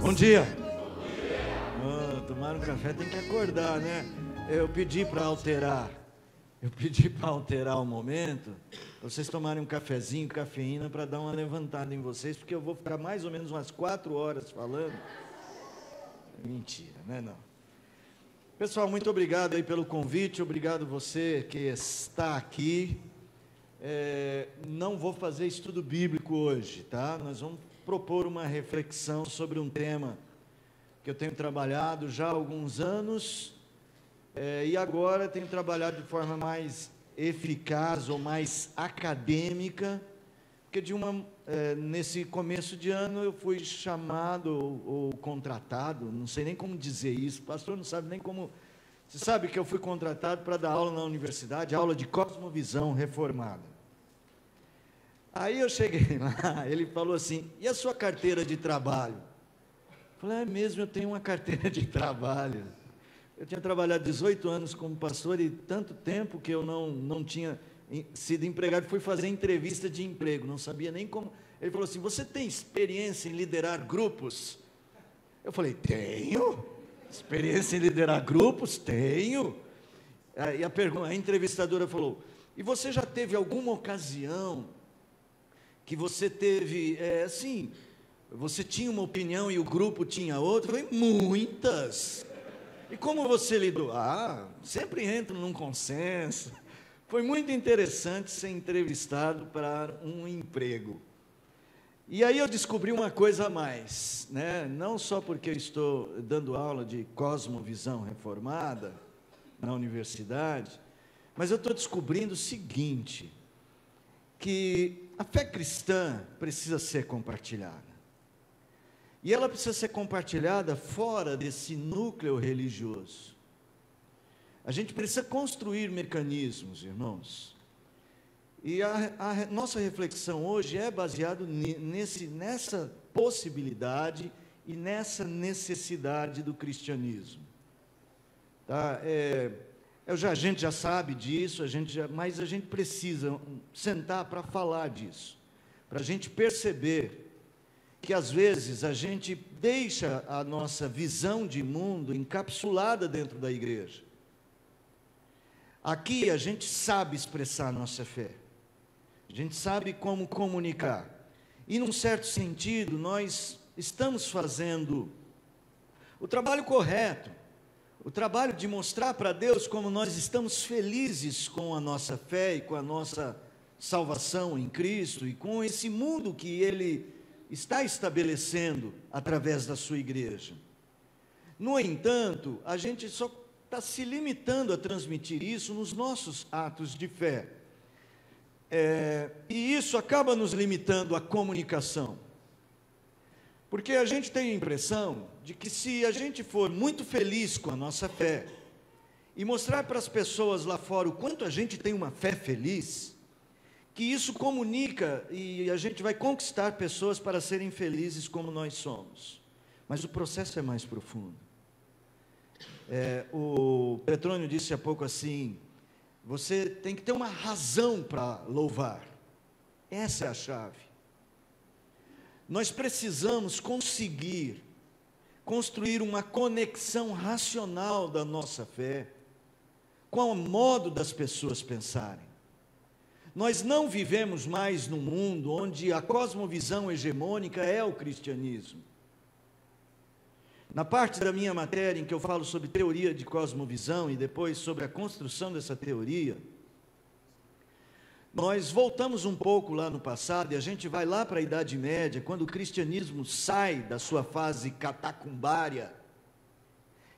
Bom dia. Tomar um café tem que acordar, né? Eu pedi para alterar o momento, para vocês tomarem um cafezinho, cafeína, para dar uma levantada em vocês, porque eu vou ficar mais ou menos umas 4 horas falando. Mentira, né? Não. Pessoal, muito obrigado aí pelo convite, obrigado você que está aqui. Não vou fazer estudo bíblico hoje, tá? Nós vamos propor uma reflexão sobre um tema que eu tenho trabalhado já há alguns anos, e agora tenho trabalhado de forma mais eficaz ou mais acadêmica, porque nesse começo de ano eu fui chamado ou contratado, não sei nem como dizer isso, o pastor não sabe nem como. Você sabe que eu fui contratado para dar aula na universidade, aula de cosmovisão reformada. Aí eu cheguei lá, ele falou assim: e a sua carteira de trabalho? Eu falei: é mesmo, eu tenho uma carteira de trabalho. Eu tinha trabalhado 18 anos como pastor e tanto tempo que eu não tinha sido empregado, fui fazer entrevista de emprego, não sabia nem como. Ele falou assim: você tem experiência em liderar grupos? Eu falei: tenho. Experiência em liderar grupos? Tenho. E a entrevistadora falou: e você já teve alguma ocasião que você teve, assim, você tinha uma opinião e o grupo tinha outra? Eu falei: muitas. E como você lidou? Sempre entro num consenso. Foi muito interessante ser entrevistado para um emprego. E aí eu descobri uma coisa a mais, né? Não só porque eu estou dando aula de cosmovisão reformada na universidade, mas eu estou descobrindo o seguinte, que a fé cristã precisa ser compartilhada. E ela precisa ser compartilhada fora desse núcleo religioso. A gente precisa construir mecanismos, irmãos. E a nossa reflexão hoje é baseada nessa possibilidade e nessa necessidade do cristianismo. Tá? A gente já sabe disso, mas a gente precisa sentar para falar disso, para a gente perceber que às vezes a gente deixa a nossa visão de mundo encapsulada dentro da igreja. Aqui a gente sabe expressar a nossa fé, a gente sabe como comunicar, e num certo sentido nós estamos fazendo o trabalho correto, o trabalho de mostrar para Deus como nós estamos felizes com a nossa fé e com a nossa salvação em Cristo e com esse mundo que Ele está estabelecendo através da sua igreja. No entanto, a gente só está se limitando a transmitir isso nos nossos atos de fé. E isso acaba nos limitando à comunicação. Porque a gente tem a impressão de que se a gente for muito feliz com a nossa fé e mostrar para as pessoas lá fora o quanto a gente tem uma fé feliz, que isso comunica e a gente vai conquistar pessoas para serem felizes como nós somos. Mas o processo é mais profundo. O Petrônio disse há pouco assim: você tem que ter uma razão para louvar. Essa é a chave. Nós precisamos conseguir construir uma conexão racional da nossa fé com o modo das pessoas pensarem. Nós não vivemos mais num mundo onde a cosmovisão hegemônica é o cristianismo. Na parte da minha matéria em que eu falo sobre teoria de cosmovisão e depois sobre a construção dessa teoria, nós voltamos um pouco lá no passado e a gente vai lá para a Idade Média, quando o cristianismo sai da sua fase catacumbária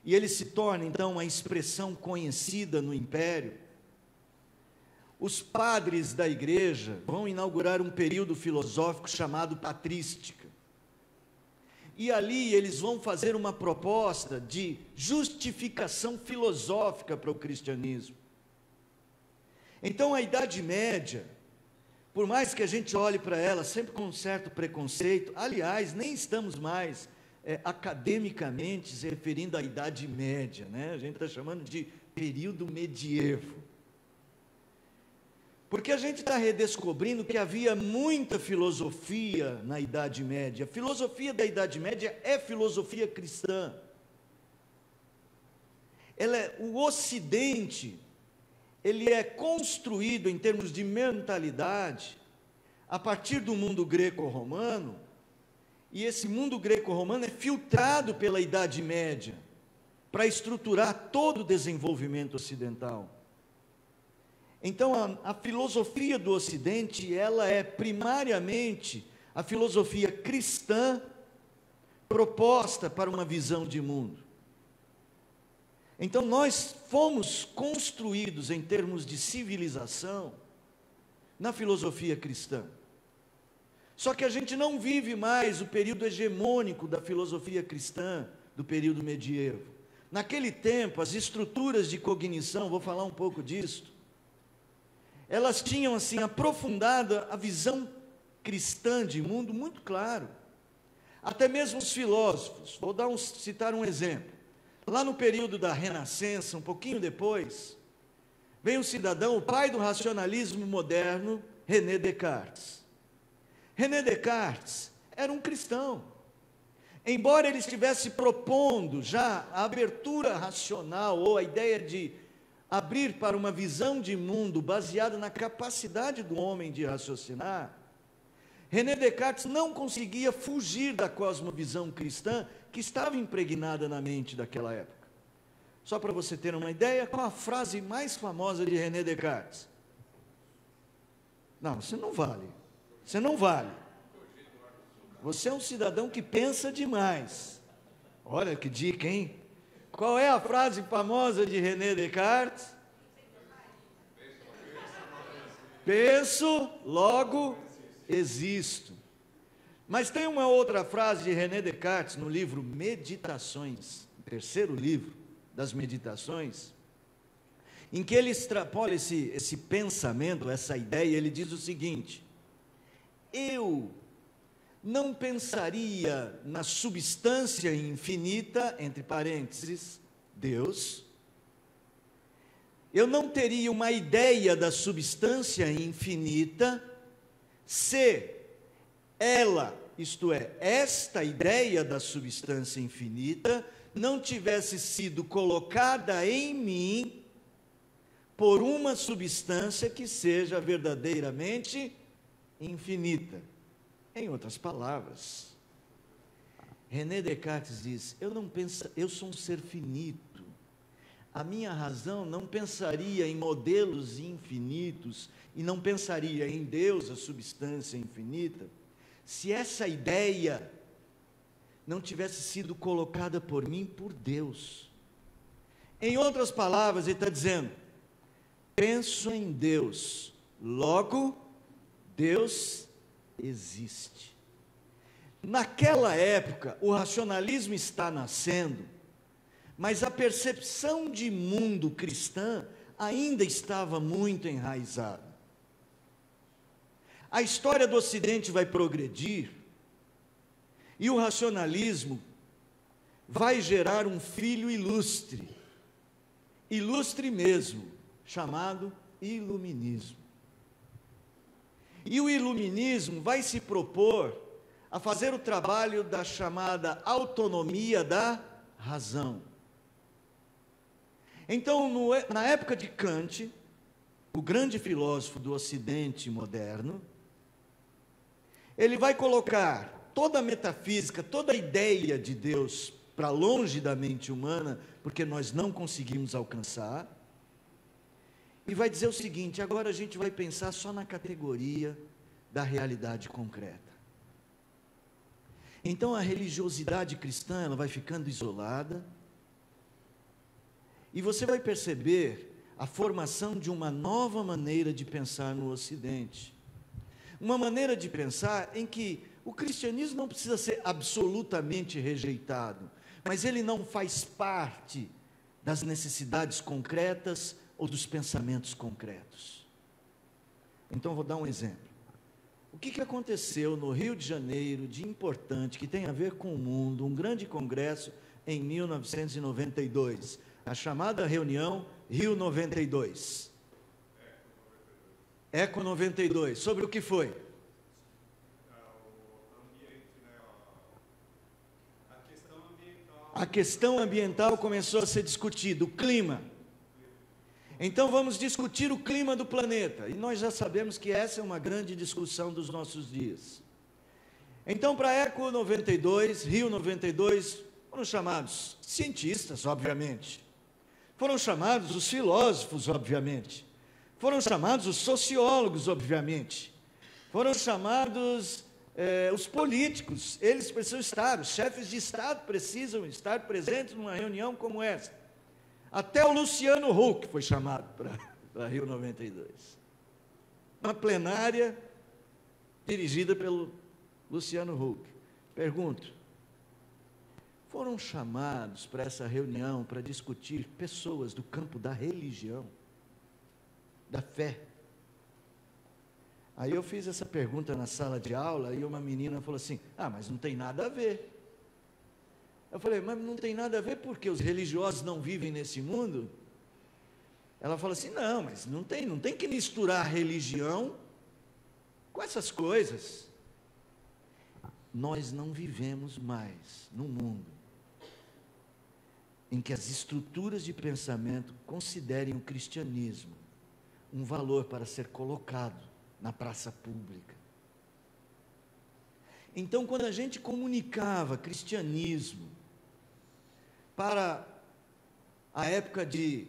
e ele se torna então uma expressão conhecida no Império. Os padres da igreja vão inaugurar um período filosófico chamado patrística. E ali eles vão fazer uma proposta de justificação filosófica para o cristianismo. Então a Idade Média, por mais que a gente olhe para ela sempre com um certo preconceito, aliás, nem estamos mais academicamente se referindo à Idade Média, né? A gente está chamando de período medievo. Porque a gente está redescobrindo que havia muita filosofia na Idade Média. A filosofia da Idade Média é filosofia cristã. O Ocidente, ele é construído em termos de mentalidade a partir do mundo greco-romano, e esse mundo greco-romano é filtrado pela Idade Média para estruturar todo o desenvolvimento ocidental. Então, a filosofia do Ocidente, ela é primariamente a filosofia cristã proposta para uma visão de mundo. Então, nós fomos construídos em termos de civilização na filosofia cristã. Só que a gente não vive mais o período hegemônico da filosofia cristã do período medievo. Naquele tempo, as estruturas de cognição, vou falar um pouco disso, elas tinham assim aprofundada a visão cristã de mundo muito claro. Até mesmo os filósofos, citar um exemplo. Lá no período da Renascença, um pouquinho depois, vem um cidadão, o pai do racionalismo moderno, René Descartes. René Descartes era um cristão. Embora ele estivesse propondo já a abertura racional ou a ideia de abrir para uma visão de mundo baseada na capacidade do homem de raciocinar, René Descartes não conseguia fugir da cosmovisão cristã que estava impregnada na mente daquela época. Só para você ter uma ideia, qual a frase mais famosa de René Descartes? Não, você não vale. Você não vale. Você é um cidadão que pensa demais. Olha que dica, hein? Qual é a frase famosa de René Descartes? Penso, logo existo. Mas tem uma outra frase de René Descartes no livro Meditações, o terceiro livro das Meditações, em que ele extrapola esse pensamento, essa ideia. Ele diz o seguinte: eu não pensaria na substância infinita, entre parênteses, Deus. Eu não teria uma ideia da substância infinita se ela, isto é, esta ideia da substância infinita, não tivesse sido colocada em mim por uma substância que seja verdadeiramente infinita. Em outras palavras, René Descartes diz: eu sou um ser finito. A minha razão não pensaria em modelos infinitos e não pensaria em Deus, a substância infinita, se essa ideia não tivesse sido colocada por mim, por Deus. Em outras palavras, ele está dizendo: penso em Deus, logo Deus existe. Naquela época, o racionalismo está nascendo, mas a percepção de mundo cristã ainda estava muito enraizada. A história do Ocidente vai progredir e o racionalismo vai gerar um filho ilustre, ilustre mesmo, chamado iluminismo. E o iluminismo vai se propor a fazer o trabalho da chamada autonomia da razão. Então, na época de Kant, o grande filósofo do Ocidente moderno, ele vai colocar toda a metafísica, toda a ideia de Deus para longe da mente humana, porque nós não conseguimos alcançar, e vai dizer o seguinte: agora a gente vai pensar só na categoria da realidade concreta. Então a religiosidade cristã, ela vai ficando isolada, e você vai perceber a formação de uma nova maneira de pensar no Ocidente. Uma maneira de pensar em que o cristianismo não precisa ser absolutamente rejeitado, mas ele não faz parte das necessidades concretas ou dos pensamentos concretos. Então vou dar um exemplo. O que aconteceu no Rio de Janeiro de importante, que tem a ver com o mundo, um grande congresso em 1992, a chamada reunião Rio 92. Eco 92, sobre o que foi? A questão ambiental começou a ser discutida, o clima. Então vamos discutir o clima do planeta. E nós já sabemos que essa é uma grande discussão dos nossos dias. Então, para a Eco 92, Rio 92, foram chamados cientistas, obviamente. Foram chamados os filósofos, obviamente. Foram chamados os sociólogos, obviamente. Foram chamados os políticos. Eles precisam estar, os chefes de Estado precisam estar presentes numa reunião como essa. Até o Luciano Huck foi chamado para Rio 92. Uma plenária dirigida pelo Luciano Huck. Pergunto, foram chamados para essa reunião para discutir pessoas do campo da religião, da fé? Aí eu fiz essa pergunta na sala de aula e uma menina falou assim, mas não tem nada a ver. Eu falei, mas não tem nada a ver porque os religiosos não vivem nesse mundo? Ela falou assim, não, mas não tem que misturar religião com essas coisas. Nós não vivemos mais num mundo em que as estruturas de pensamento considerem o cristianismo um valor para ser colocado na praça pública. Então, quando a gente comunicava cristianismo para a época de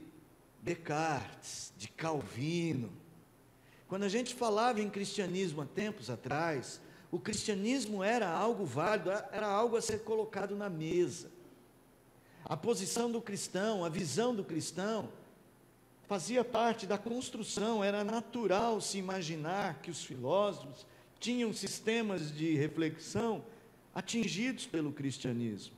Descartes, de Calvino, quando a gente falava em cristianismo há tempos atrás, o cristianismo era algo válido, era algo a ser colocado na mesa. A posição do cristão, a visão do cristão, fazia parte da construção, era natural se imaginar que os filósofos tinham sistemas de reflexão atingidos pelo cristianismo.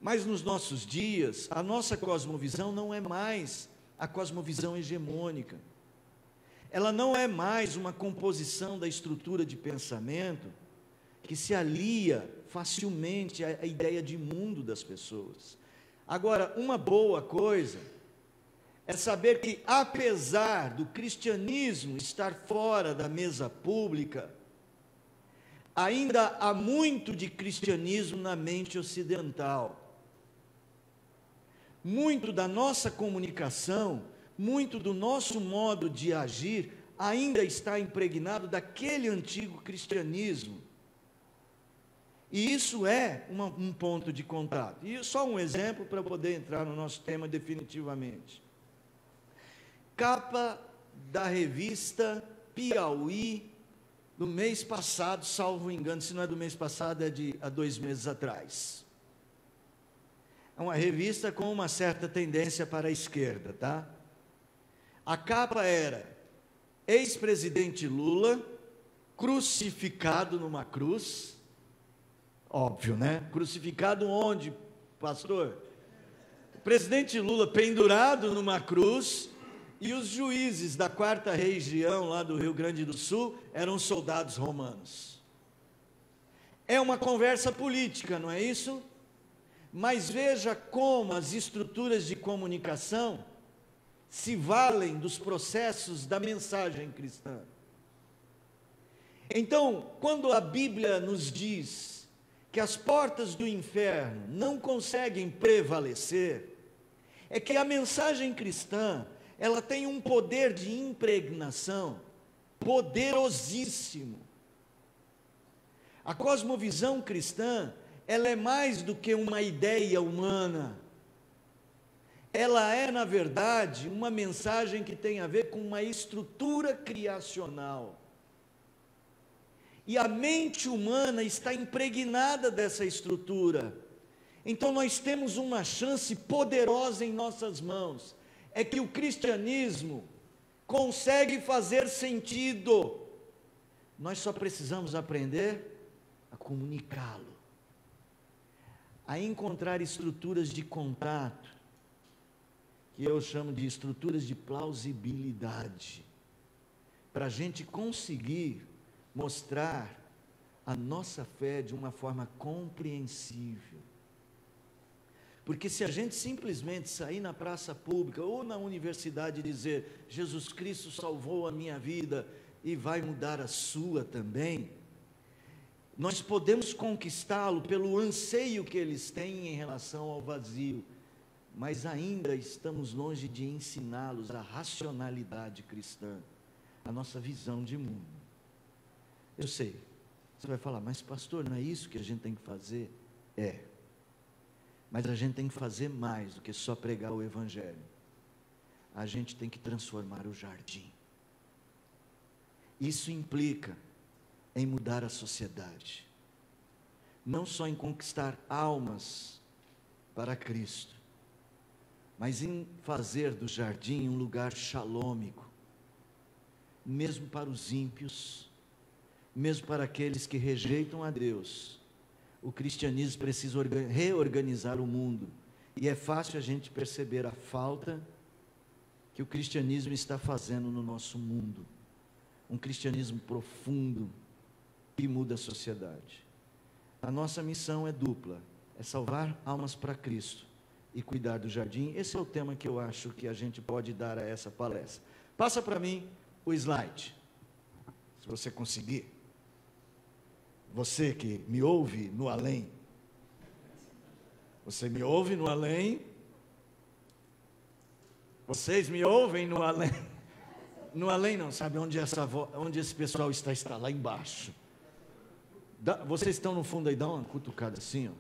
Mas nos nossos dias, a nossa cosmovisão não é mais a cosmovisão hegemônica. Ela não é mais uma composição da estrutura de pensamento que se alia facilmente à ideia de mundo das pessoas. Agora, uma boa coisa é saber que, apesar do cristianismo estar fora da mesa pública, ainda há muito de cristianismo na mente ocidental. Muito da nossa comunicação, muito do nosso modo de agir, ainda está impregnado daquele antigo cristianismo. E isso é um ponto de contato. E só um exemplo para poder entrar no nosso tema definitivamente. Capa da revista Piauí, do mês passado, salvo engano, se não é do mês passado, é há 2 meses atrás. É uma revista com uma certa tendência para a esquerda, tá? A capa era ex-presidente Lula, crucificado numa cruz, óbvio, né? Crucificado onde, pastor? O presidente Lula pendurado numa cruz, e os juízes da 4ª região lá do Rio Grande do Sul eram soldados romanos. É uma conversa política, não é isso? Mas veja como as estruturas de comunicação se valem dos processos da mensagem cristã. Então, quando a Bíblia nos diz que as portas do inferno não conseguem prevalecer, é que a mensagem cristã, ela tem um poder de impregnação poderosíssimo. A cosmovisão cristã, ela é mais do que uma ideia humana. Ela é, na verdade, uma mensagem que tem a ver com uma estrutura criacional. E a mente humana está impregnada dessa estrutura. Então nós temos uma chance poderosa em nossas mãos. É que o cristianismo consegue fazer sentido. Nós só precisamos aprender a comunicá-lo, a encontrar estruturas de contato, que eu chamo de estruturas de plausibilidade, para a gente conseguir mostrar a nossa fé de uma forma compreensível. Porque se a gente simplesmente sair na praça pública ou na universidade e dizer, Jesus Cristo salvou a minha vida e vai mudar a sua também, nós podemos conquistá-lo pelo anseio que eles têm em relação ao vazio, mas ainda estamos longe de ensiná-los a racionalidade cristã, a nossa visão de mundo. Eu sei, você vai falar, mas pastor, não é isso que a gente tem que fazer? É. Mas a gente tem que fazer mais do que só pregar o Evangelho. A gente tem que transformar o jardim. Isso implica em mudar a sociedade. Não só em conquistar almas para Cristo, mas em fazer do jardim um lugar shalômico, mesmo para os ímpios, mesmo para aqueles que rejeitam a Deus. O cristianismo precisa reorganizar o mundo, e é fácil a gente perceber a falta que o cristianismo está fazendo no nosso mundo, um cristianismo profundo, que muda a sociedade. A nossa missão é dupla, é salvar almas para Cristo, e cuidar do jardim. Esse é o tema que eu acho que a gente pode dar a essa palestra. Passa para mim o slide, se você conseguir. Você que me ouve no além, você me ouve no além, vocês me ouvem no além, no além não, sabe onde, onde esse pessoal está lá embaixo. Vocês estão no fundo aí, dá uma cutucada assim, ó.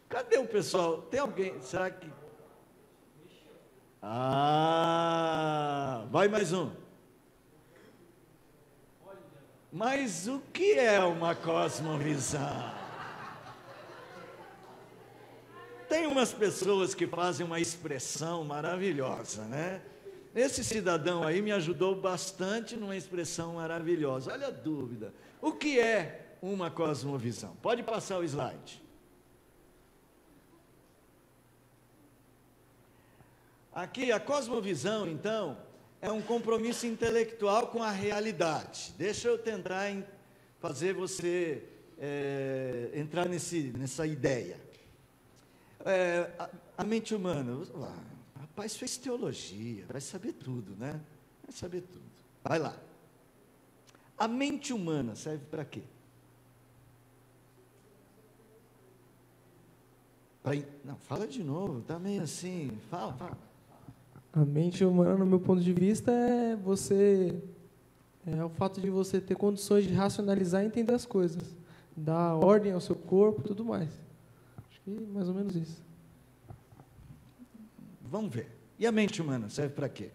Cadê o pessoal? Tem alguém, será que... vai mais um. Mas o que é uma cosmovisão? Tem umas pessoas que fazem uma expressão maravilhosa, né? Esse cidadão aí me ajudou bastante numa expressão maravilhosa. Olha a dúvida. O que é uma cosmovisão? Pode passar o slide. Aqui, a cosmovisão, então, é um compromisso intelectual com a realidade. Deixa eu tentar fazer você entrar nessa ideia. A mente humana, rapaz, fez teologia, vai saber tudo, né? Vai saber tudo. Vai lá. A mente humana serve para quê? Não, fala de novo, está meio assim, fala. A mente humana, no meu ponto de vista, é o fato de você ter condições de racionalizar e entender as coisas, dar ordem ao seu corpo e tudo mais. Acho que mais ou menos isso. Vamos ver. E a mente humana serve para quê?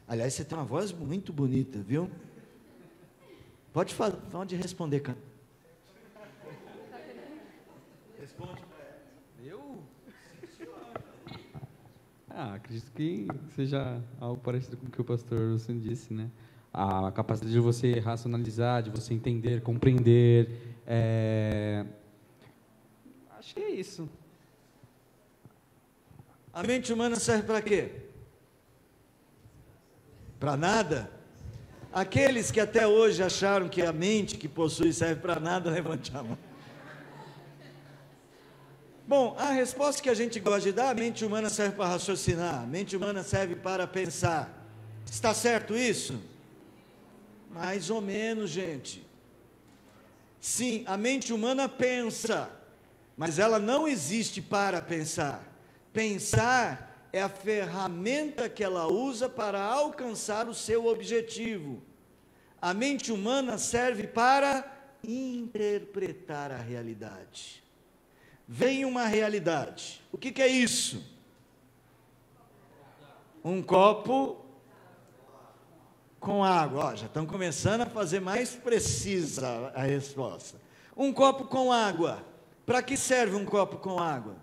Aliás, você tem uma voz muito bonita, viu? Pode responder, cara. Responde. Acredito que seja algo parecido com o que o pastor Wilson disse, né? A capacidade de você racionalizar, de você entender, compreender. Acho que é isso. A mente humana serve para quê? Para nada? Aqueles que até hoje acharam que a mente que possui serve para nada, levante a mão. Bom, a resposta que a gente gosta de dar, a mente humana serve para raciocinar, a mente humana serve para pensar. Está certo isso? Mais ou menos, gente. Sim, a mente humana pensa, mas ela não existe para pensar. Pensar é a ferramenta que ela usa para alcançar o seu objetivo. A mente humana serve para interpretar a realidade. Vem uma realidade. O que é isso? Um copo com água. Já estão começando a fazer mais precisa a resposta. Um copo com água. Para que serve um copo com água?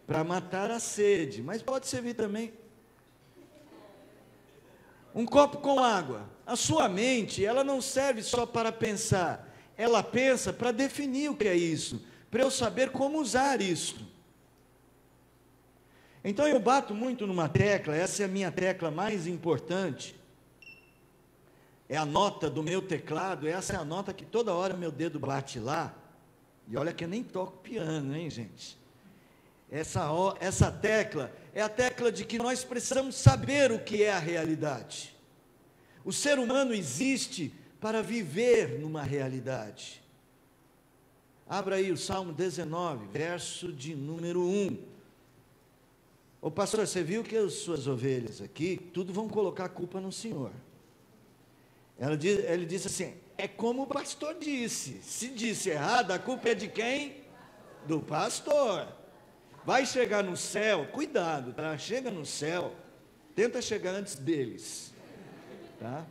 Para matar a sede, mas pode servir também. Um copo com água. A sua mente, ela não serve só para pensar. Ela pensa para definir o que é isso, para eu saber como usar isso. Então eu bato muito numa tecla, essa é a minha tecla mais importante, é a nota do meu teclado, essa é a nota que toda hora meu dedo bate lá, E olha que eu nem toco piano, hein, gente? Essa tecla é a tecla de que nós precisamos saber o que é a realidade. O ser humano existe para viver numa realidade. Abra aí o Salmo 19, verso de número 1. Ô pastor, você viu que as suas ovelhas aqui, tudo vão colocar a culpa no Senhor. Ele disse assim, é como o pastor disse, se disse errado, a culpa é de quem? Do pastor. Vai chegar no céu, cuidado, tá? Chega no céu, tenta chegar antes deles, tá?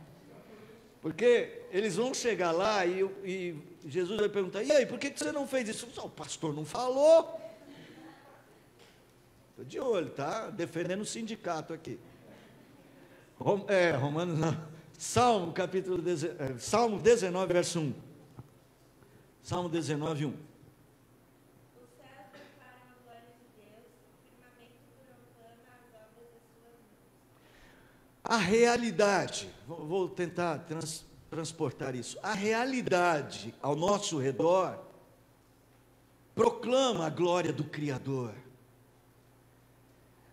Porque eles vão chegar lá e Jesus vai perguntar, e aí, por que você não fez isso? O pastor não falou. Estou de olho, tá? Defendendo o sindicato aqui. Romanos não. Salmo 19, verso 1. Salmo 19, 1. Os céus declaram a glória de Deus, o firmamento proclama as obras das suas mãos. A realidade, vou tentar transportar isso. A realidade ao nosso redor proclama a glória do Criador.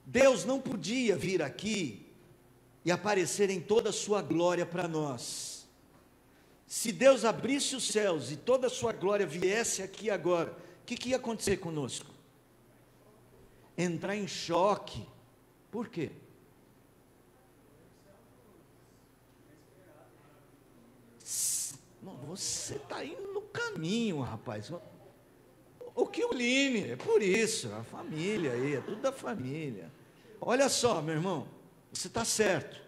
Deus não podia vir aqui e aparecer em toda a sua glória para nós. Se Deus abrisse os céus e toda a sua glória viesse aqui agora, o que ia acontecer conosco? Entrar em choque. Por quê? Você está indo no caminho, rapaz. O que o Line, é por isso, a família aí, é tudo da família. Olha só, meu irmão, você está certo.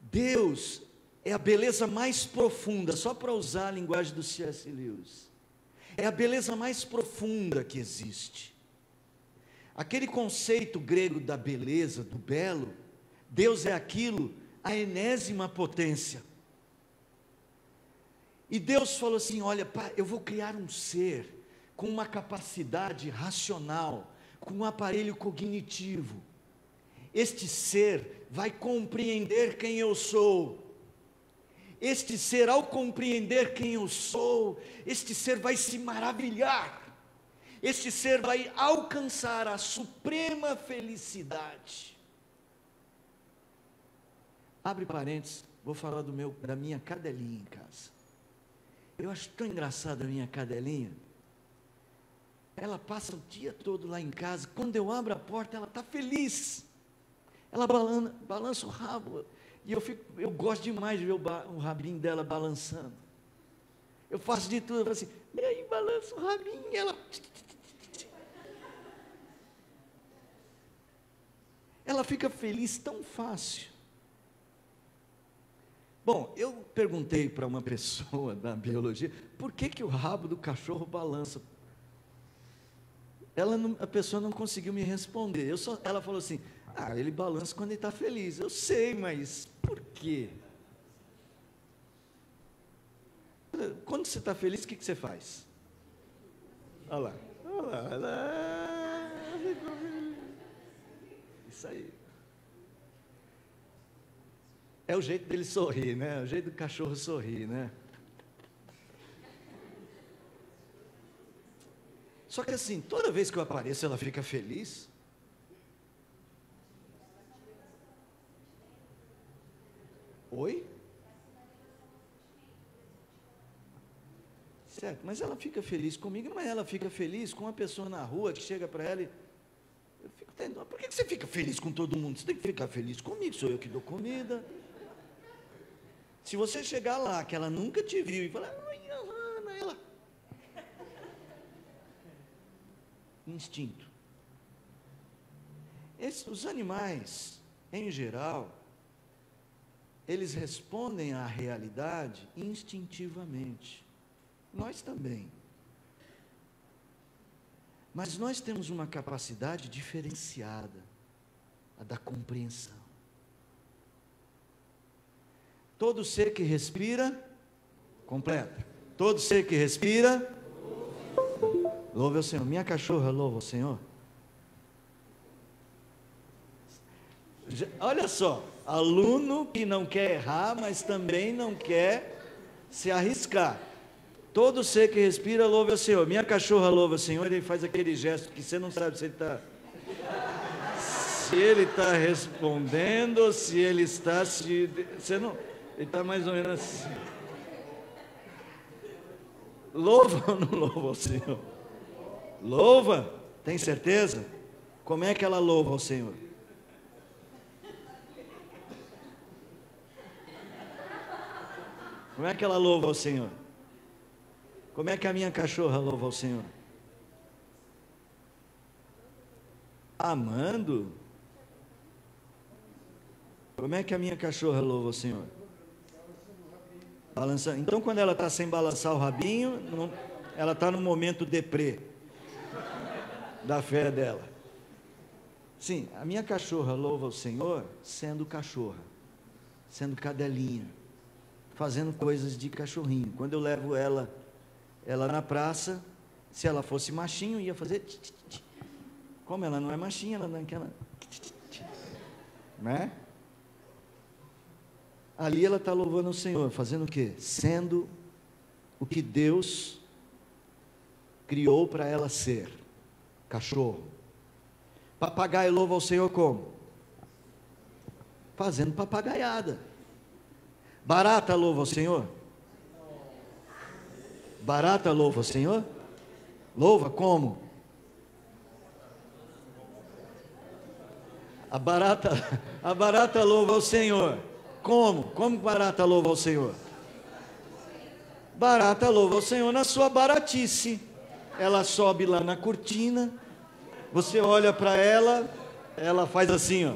Deus é a beleza mais profunda, só para usar a linguagem do C.S. Lewis. É a beleza mais profunda que existe. Aquele conceito grego da beleza, do belo, Deus é aquilo, a enésima potência. E Deus falou assim, olha, eu vou criar um ser com uma capacidade racional, com um aparelho cognitivo. Este ser vai compreender quem eu sou. Este ser, ao compreender quem eu sou, este ser vai se maravilhar. Este ser vai alcançar a suprema felicidade. Abre parênteses, vou falar da minha cadelinha em casa. Eu acho tão engraçado a minha cadelinha. Ela passa o dia todo lá em casa. Quando eu abro a porta, ela está feliz. Ela balança o rabo. E eu gosto demais de ver o rabinho dela balançando. Eu faço de tudo. Eu falo assim, e aí, balança o rabinho. E ela fica feliz tão fácil. Bom, eu perguntei para uma pessoa da biologia, por que o rabo do cachorro balança? A pessoa não conseguiu me responder. Ela falou assim, ele balança quando ele está feliz. Eu sei, mas por quê? Quando você está feliz, o que você faz? Olha lá. Isso aí. É o jeito dele sorrir, né? É o jeito do cachorro sorrir, né? Só que assim, toda vez que eu apareço, ela fica feliz. Oi? Certo, mas ela fica feliz comigo, mas ela fica feliz com uma pessoa na rua que chega para ela e... Eu fico tentando, por que você fica feliz com todo mundo? Você tem que ficar feliz comigo, sou eu que dou comida. Se você chegar lá, que ela nunca te viu, e falar, ai, Ana, ela... Instinto. Os animais, em geral, eles respondem à realidade instintivamente. Nós também. Mas nós temos uma capacidade diferenciada, a da compreensão. Todo ser que respira, completa. Todo ser que respira, louve ao Senhor. Minha cachorra louva ao Senhor. Olha só, aluno que não quer errar, mas também não quer se arriscar. Todo ser que respira louva o Senhor. Minha cachorra louva o Senhor, ele faz aquele gesto que você não sabe se ele está respondendo, se ele está você não, ele está mais ou menos assim. Louva ou não louva o Senhor? Louva? Tem certeza? Como é que ela louva ao Senhor? Como é que ela louva ao Senhor? Como é que a minha cachorra louva ao Senhor? Amando? Como é que a minha cachorra louva ao Senhor? Balançando. Então, quando ela está sem balançar o rabinho, ela está no momento deprê da fé dela. Sim, a minha cachorra louva ao Senhor sendo cachorra, sendo cadelinha, fazendo coisas de cachorrinho. Quando eu levo ela na praça, se ela fosse machinho, ia fazer tch, tch, tch. Como ela não é machinha, ela dá aquela tch, tch, tch. Né? Ali ela está louvando o Senhor, fazendo o quê? Sendo o que Deus criou para ela ser, cachorro. Papagaio louva ao Senhor como? Fazendo papagaiada. Barata louva ao Senhor? Barata louva ao Senhor? Louva como? A barata louva ao Senhor. Como? Como barata louva ao Senhor? Barata louva ao Senhor na sua baratice. Ela sobe lá na cortina, você olha para ela, ela faz assim, ó.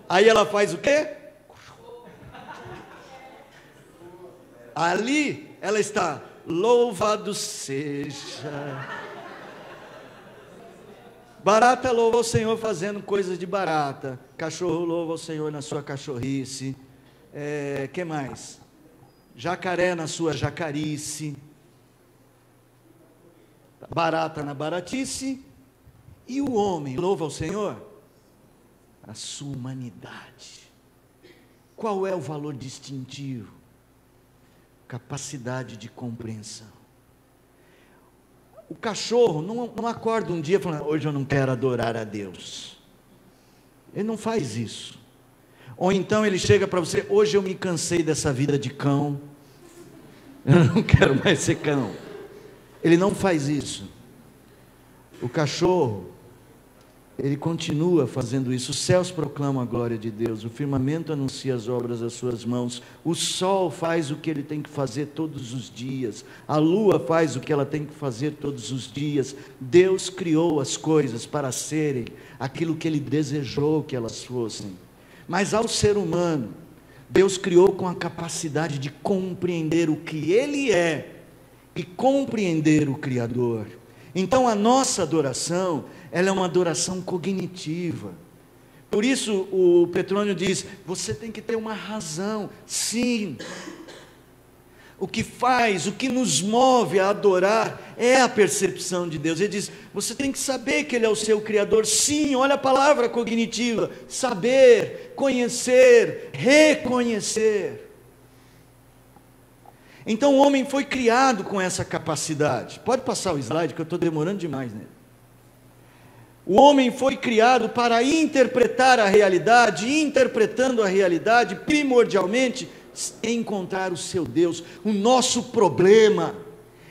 Aí ela faz o quê? Ali ela está, louvado seja. Barata louva ao Senhor fazendo coisas de barata. Cachorro louva ao Senhor na sua cachorrice. Que mais? Jacaré na sua jacarice. Barata na baratice. E o homem louva ao Senhor? A sua humanidade. Qual é o valor distintivo? Capacidade de compreensão. O cachorro não acorda um dia falando, hoje eu não quero adorar a Deus. Ele não faz isso. Ou então ele chega para você, hoje eu me cansei dessa vida de cão, eu não quero mais ser cão. Ele não faz isso. O cachorro, ele continua fazendo isso. Os céus proclamam a glória de Deus, o firmamento anuncia as obras das suas mãos, o sol faz o que ele tem que fazer todos os dias, a lua faz o que ela tem que fazer todos os dias. Deus criou as coisas para serem aquilo que ele desejou que elas fossem. Mas ao ser humano, Deus criou com a capacidade de compreender o que ele é e compreender o Criador. Então a nossa adoração, ela é uma adoração cognitiva. Por isso o Petrônio diz, você tem que ter uma razão. Sim, o que faz, o que nos move a adorar é a percepção de Deus. Ele diz, você tem que saber que Ele é o seu Criador. Sim, olha a palavra cognitiva, saber, conhecer, reconhecer. Então o homem foi criado com essa capacidade. Pode passar o slide que eu estou demorando demais nele. O homem foi criado para interpretar a realidade, e interpretando a realidade, primordialmente, encontrar o seu Deus. O nosso problema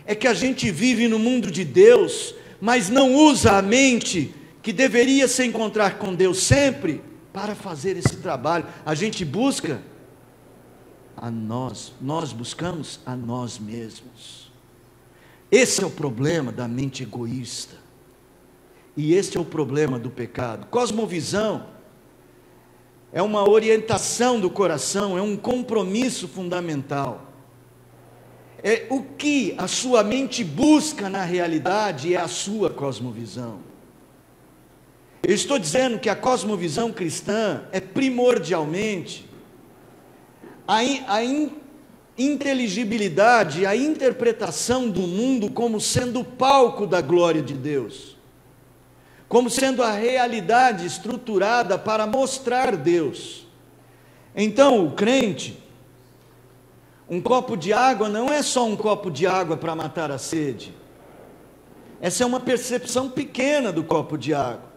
é que a gente vive no mundo de Deus, mas não usa a mente, que deveria se encontrar com Deus sempre, para fazer esse trabalho. A gente busca a nós buscamos a nós mesmos. Esse é o problema da mente egoísta. E este é o problema do pecado. Cosmovisão é uma orientação do coração, é um compromisso fundamental. É o que a sua mente busca na realidade, é a sua cosmovisão. Eu estou dizendo que a cosmovisão cristã é primordialmente a inteligibilidade, a interpretação do mundo como sendo o palco da glória de Deus, como sendo a realidade estruturada para mostrar Deus. Então o crente, Um copo de água não é só um copo de água para matar a sede. Essa é uma percepção pequena do copo de água.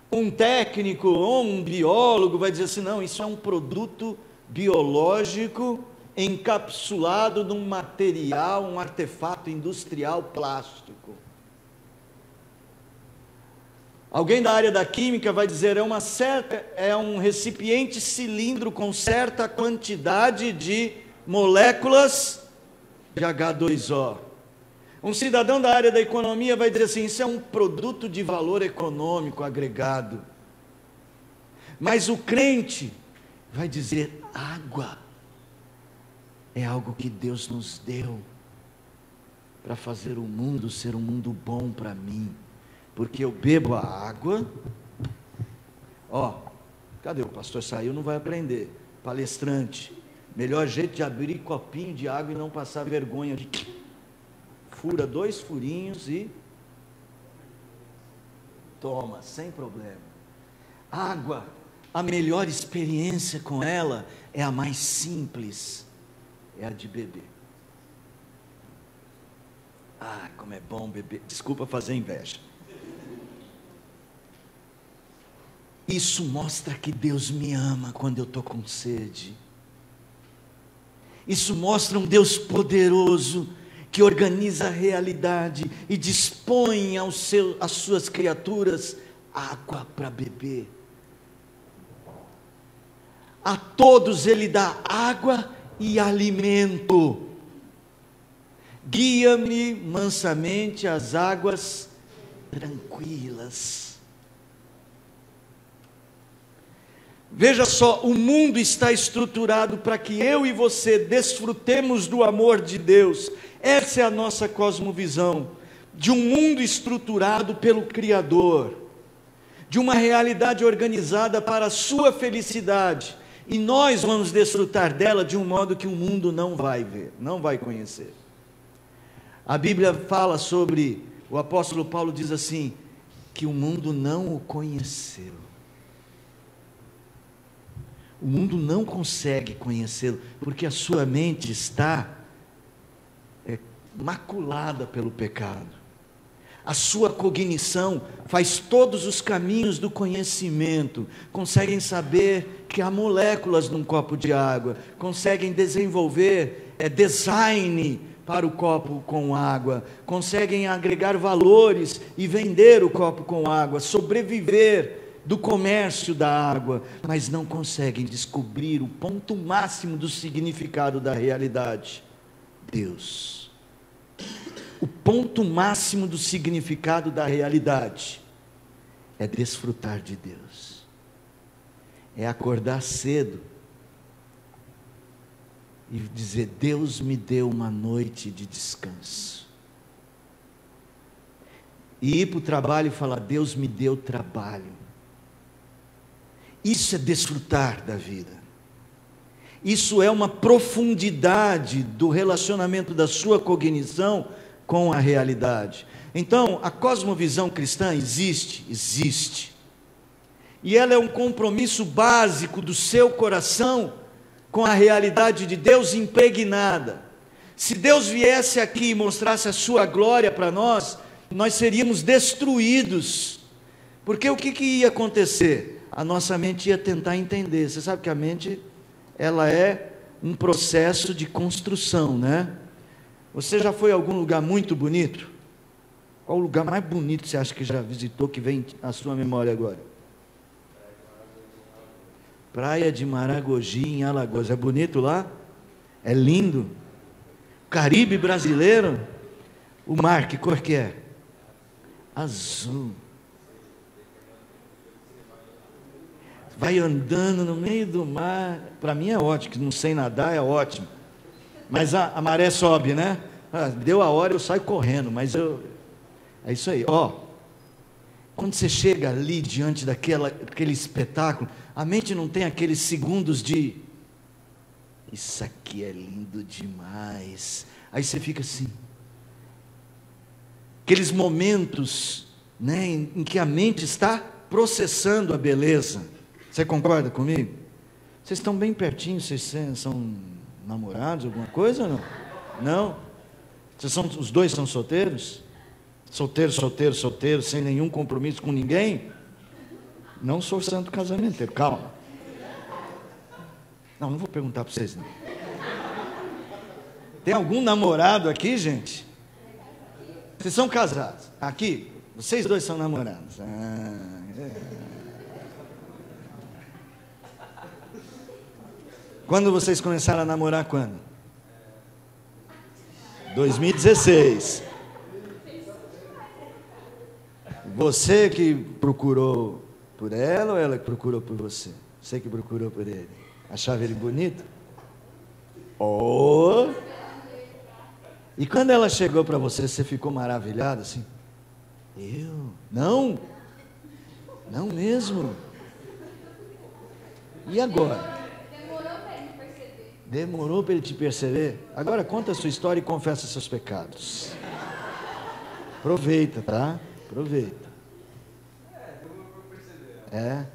Um técnico ou um biólogo vai dizer assim, não, isso é um produto biológico encapsulado num material, um artefato industrial plástico. Alguém da área da química vai dizer, é um recipiente cilindro com certa quantidade de moléculas de H2O. Um cidadão da área da economia vai dizer assim, isso é um produto de valor econômico agregado. Mas o crente vai dizer, água é algo que Deus nos deu para fazer o mundo ser um mundo bom para mim. Porque eu bebo a água, cadê o pastor? Saiu, não vai aprender. Palestrante, melhor jeito de abrir copinho de água e não passar vergonha de... Fura 2 furinhos e toma, sem problema. Água, a melhor experiência com ela é a mais simples, é a de beber. Como é bom beber, desculpa fazer inveja. Isso mostra que Deus me ama quando eu estou com sede. Isso mostra um Deus poderoso que organiza a realidade e dispõe às suas criaturas água para beber. A todos Ele dá água e alimento. Guia-me mansamente às águas tranquilas. Veja só, o mundo está estruturado para que eu e você desfrutemos do amor de Deus. Essa é a nossa cosmovisão, de um mundo estruturado pelo Criador, de uma realidade organizada para a sua felicidade, e nós vamos desfrutar dela de um modo que o mundo não vai ver, não vai conhecer. A Bíblia fala sobre, o apóstolo Paulo diz assim, que o mundo não o conheceu. O mundo não consegue conhecê-lo, porque a sua mente está maculada pelo pecado. A sua cognição faz todos os caminhos do conhecimento, conseguem saber que há moléculas num copo de água, conseguem desenvolver design para o copo com água, conseguem agregar valores e vender o copo com água, sobreviver do comércio da água, mas não conseguem descobrir o ponto máximo do significado da realidade. Deus. O ponto máximo do significado da realidade é desfrutar de Deus. É acordar cedo e dizer, Deus me deu uma noite de descanso. E ir para o trabalho e falar, Deus me deu trabalho. Isso é desfrutar da vida. Isso é uma profundidade do relacionamento da sua cognição com a realidade. Então, a cosmovisão cristã existe. E ela é um compromisso básico do seu coração com a realidade de Deus impregnada. Se Deus viesse aqui e mostrasse a sua glória para nós, nós seríamos destruídos. Porque o que ia acontecer? A nossa mente ia tentar entender. Você sabe que a mente, ela é um processo de construção, né? Você já foi a algum lugar muito bonito? Qual o lugar mais bonito você acha que já visitou, que vem à sua memória agora? Praia de Maragogi, em Alagoas. É bonito lá? É lindo? Caribe brasileiro? O mar, que cor que é? Azul. Vai andando no meio do mar, para mim é ótimo, que não sei nadar é ótimo, mas a maré sobe, né? Deu a hora, eu saio correndo, mas é isso aí, quando você chega ali diante daquele espetáculo, a mente não tem aqueles segundos de, isso aqui é lindo demais, aí você fica assim, aqueles momentos, né, em que a mente está processando a beleza. Você concorda comigo? Vocês estão bem pertinho, vocês são namorados, alguma coisa ou não? Não? Os dois são solteiros? Solteiro, sem nenhum compromisso com ninguém? Não sou santo casamenteiro, calma. Não vou perguntar para vocês não. Tem algum namorado aqui, gente? Vocês são casados? Aqui? Vocês dois são namorados. Quando vocês começaram a namorar, quando? 2016. Você que procurou por ela ou ela que procurou por você? Você que procurou por ele. Achava ele bonito? Oh! E quando ela chegou para você, você ficou maravilhado assim? Eu? Não? Não mesmo? E agora? Demorou para ele te perceber? Agora conta a sua história e confessa seus pecados. Aproveita, tá? Aproveita. É?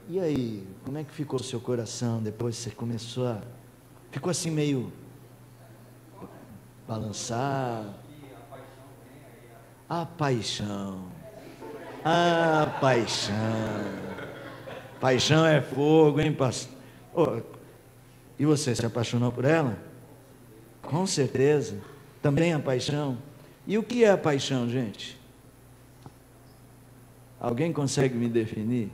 E aí, como é que ficou o seu coração depois que você começou a... Ficou assim meio... balançar? A paixão. A paixão. Paixão é fogo, hein, pastor? Oh, e você, se apaixonou por ela? Com certeza. Também a paixão. E o que é a paixão, gente? Alguém consegue me definir?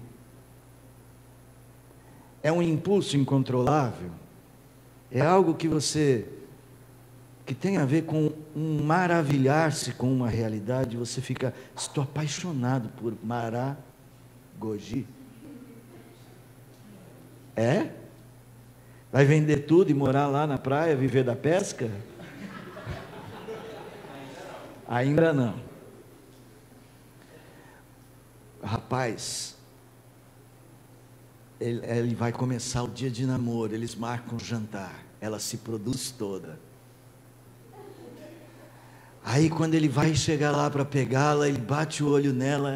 É um impulso incontrolável? É algo que tem a ver com um maravilhar-se com uma realidade? Você fica, estou apaixonado por Maragogi. É? Vai vender tudo e morar lá na praia, viver da pesca? Ainda não. Rapaz, ele vai começar o dia de namoro, eles marcam um jantar, ela se produz toda. Aí quando ele vai chegar lá para pegá-la, ele bate o olho nela,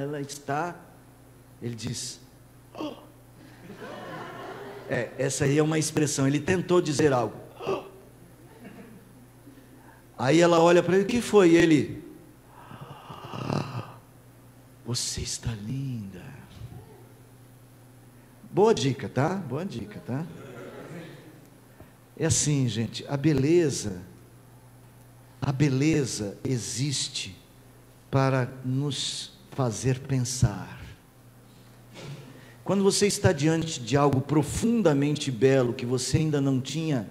ele diz... Oh. Essa aí é uma expressão, ele tentou dizer algo. Oh. Aí ela olha para ele, o que foi? Ele... Você está linda. Boa dica, tá? Boa dica, tá? É assim, gente, a beleza existe para nos fazer pensar. Quando você está diante de algo profundamente belo, que você ainda não tinha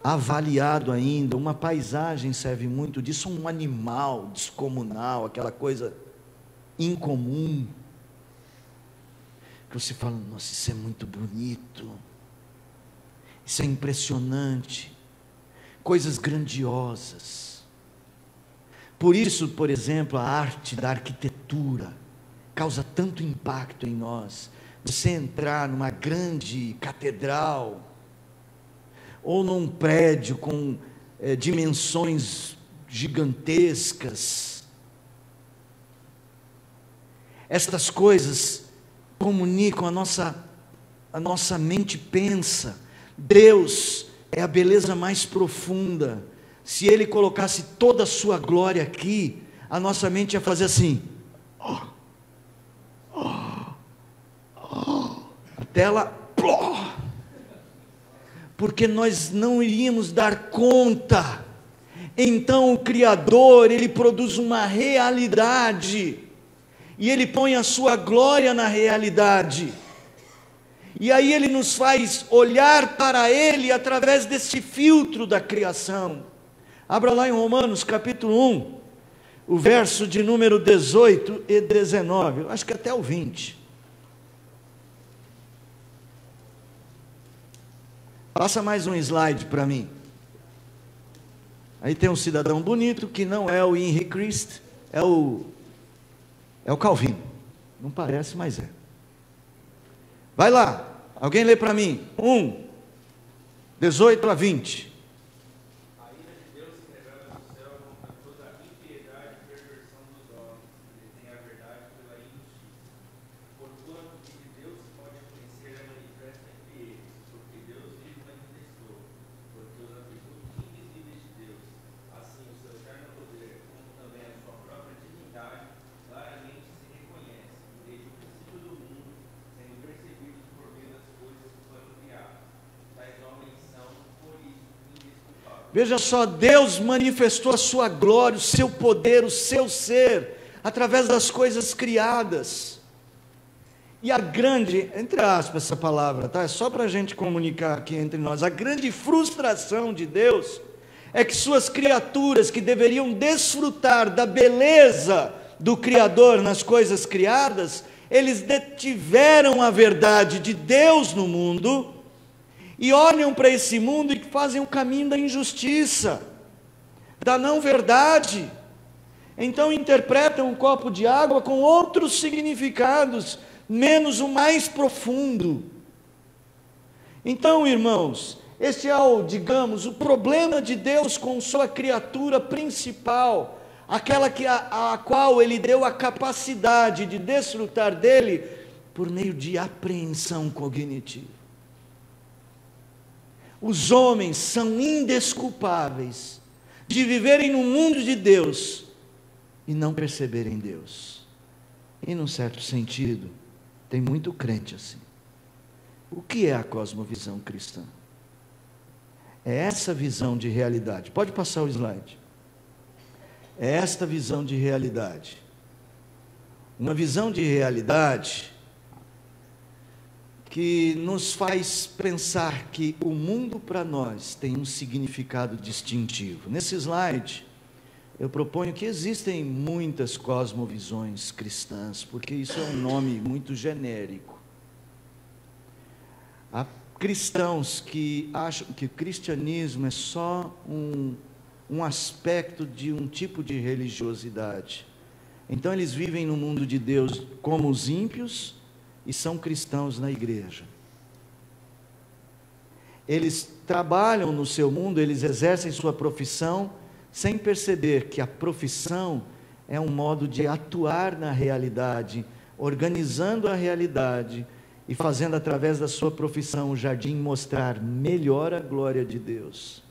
avaliado ainda, uma paisagem serve muito disso, um animal descomunal, aquela coisa incomum, que você fala, nossa, isso é muito bonito, isso é impressionante, coisas grandiosas. Por isso, por exemplo, a arte da arquitetura causa tanto impacto em nós. Você entrar numa grande catedral, ou num prédio com dimensões gigantescas, estas coisas comunicam a nossa mente pensa. Deus é a beleza mais profunda. Se Ele colocasse toda a sua glória aqui, a nossa mente ia fazer assim, até ela, porque nós não iríamos dar conta. Então o Criador, Ele produz uma realidade, e Ele põe a sua glória na realidade, e aí Ele nos faz olhar para Ele através desse filtro da criação. Abra lá em Romanos capítulo 1, o verso de número 18 e 19, eu acho que até o 20. Passa mais um slide para mim. Aí tem um cidadão bonito que não é o Henri Christ, é o Calvino. Não parece, mas é. Vai lá, alguém lê para mim. 18 a 20. A ira de Deus se revela no céu contra toda a impiedade e perversão dos homens, que detêm a verdade pela injustiça. Porquanto o que de Deus se pode conhecer é manifesto entre eles, porque Veja só, Deus manifestou a sua glória, o seu poder, o seu ser, através das coisas criadas. E a grande, entre aspas essa palavra, tá? É só para a gente comunicar aqui entre nós, a grande frustração de Deus é que suas criaturas, que deveriam desfrutar da beleza do Criador nas coisas criadas, eles detiveram a verdade de Deus no mundo, e olham para esse mundo e fazem o caminho da injustiça, da não verdade. Então interpretam um copo de água com outros significados, menos o mais profundo. Então, irmãos, esse é digamos, o problema de Deus com sua criatura principal, aquela a qual Ele deu a capacidade de desfrutar dele por meio de apreensão cognitiva. Os homens são indesculpáveis de viverem no mundo de Deus e não perceberem Deus. E, num certo sentido, tem muito crente assim. O que é a cosmovisão cristã? É essa visão de realidade. Pode passar o slide. É esta visão de realidade. Uma visão de realidade que nos faz pensar que o mundo para nós tem um significado distintivo. Nesse slide, eu proponho que existem muitas cosmovisões cristãs, porque isso é um nome muito genérico. Há cristãos que acham que o cristianismo é só um aspecto de um tipo de religiosidade. Então eles vivem no mundo de Deus como os ímpios e são cristãos na igreja. Eles trabalham no seu mundo, eles exercem sua profissão, sem perceber que a profissão é um modo de atuar na realidade, organizando a realidade e fazendo através da sua profissão o jardim mostrar melhor a glória de Deus.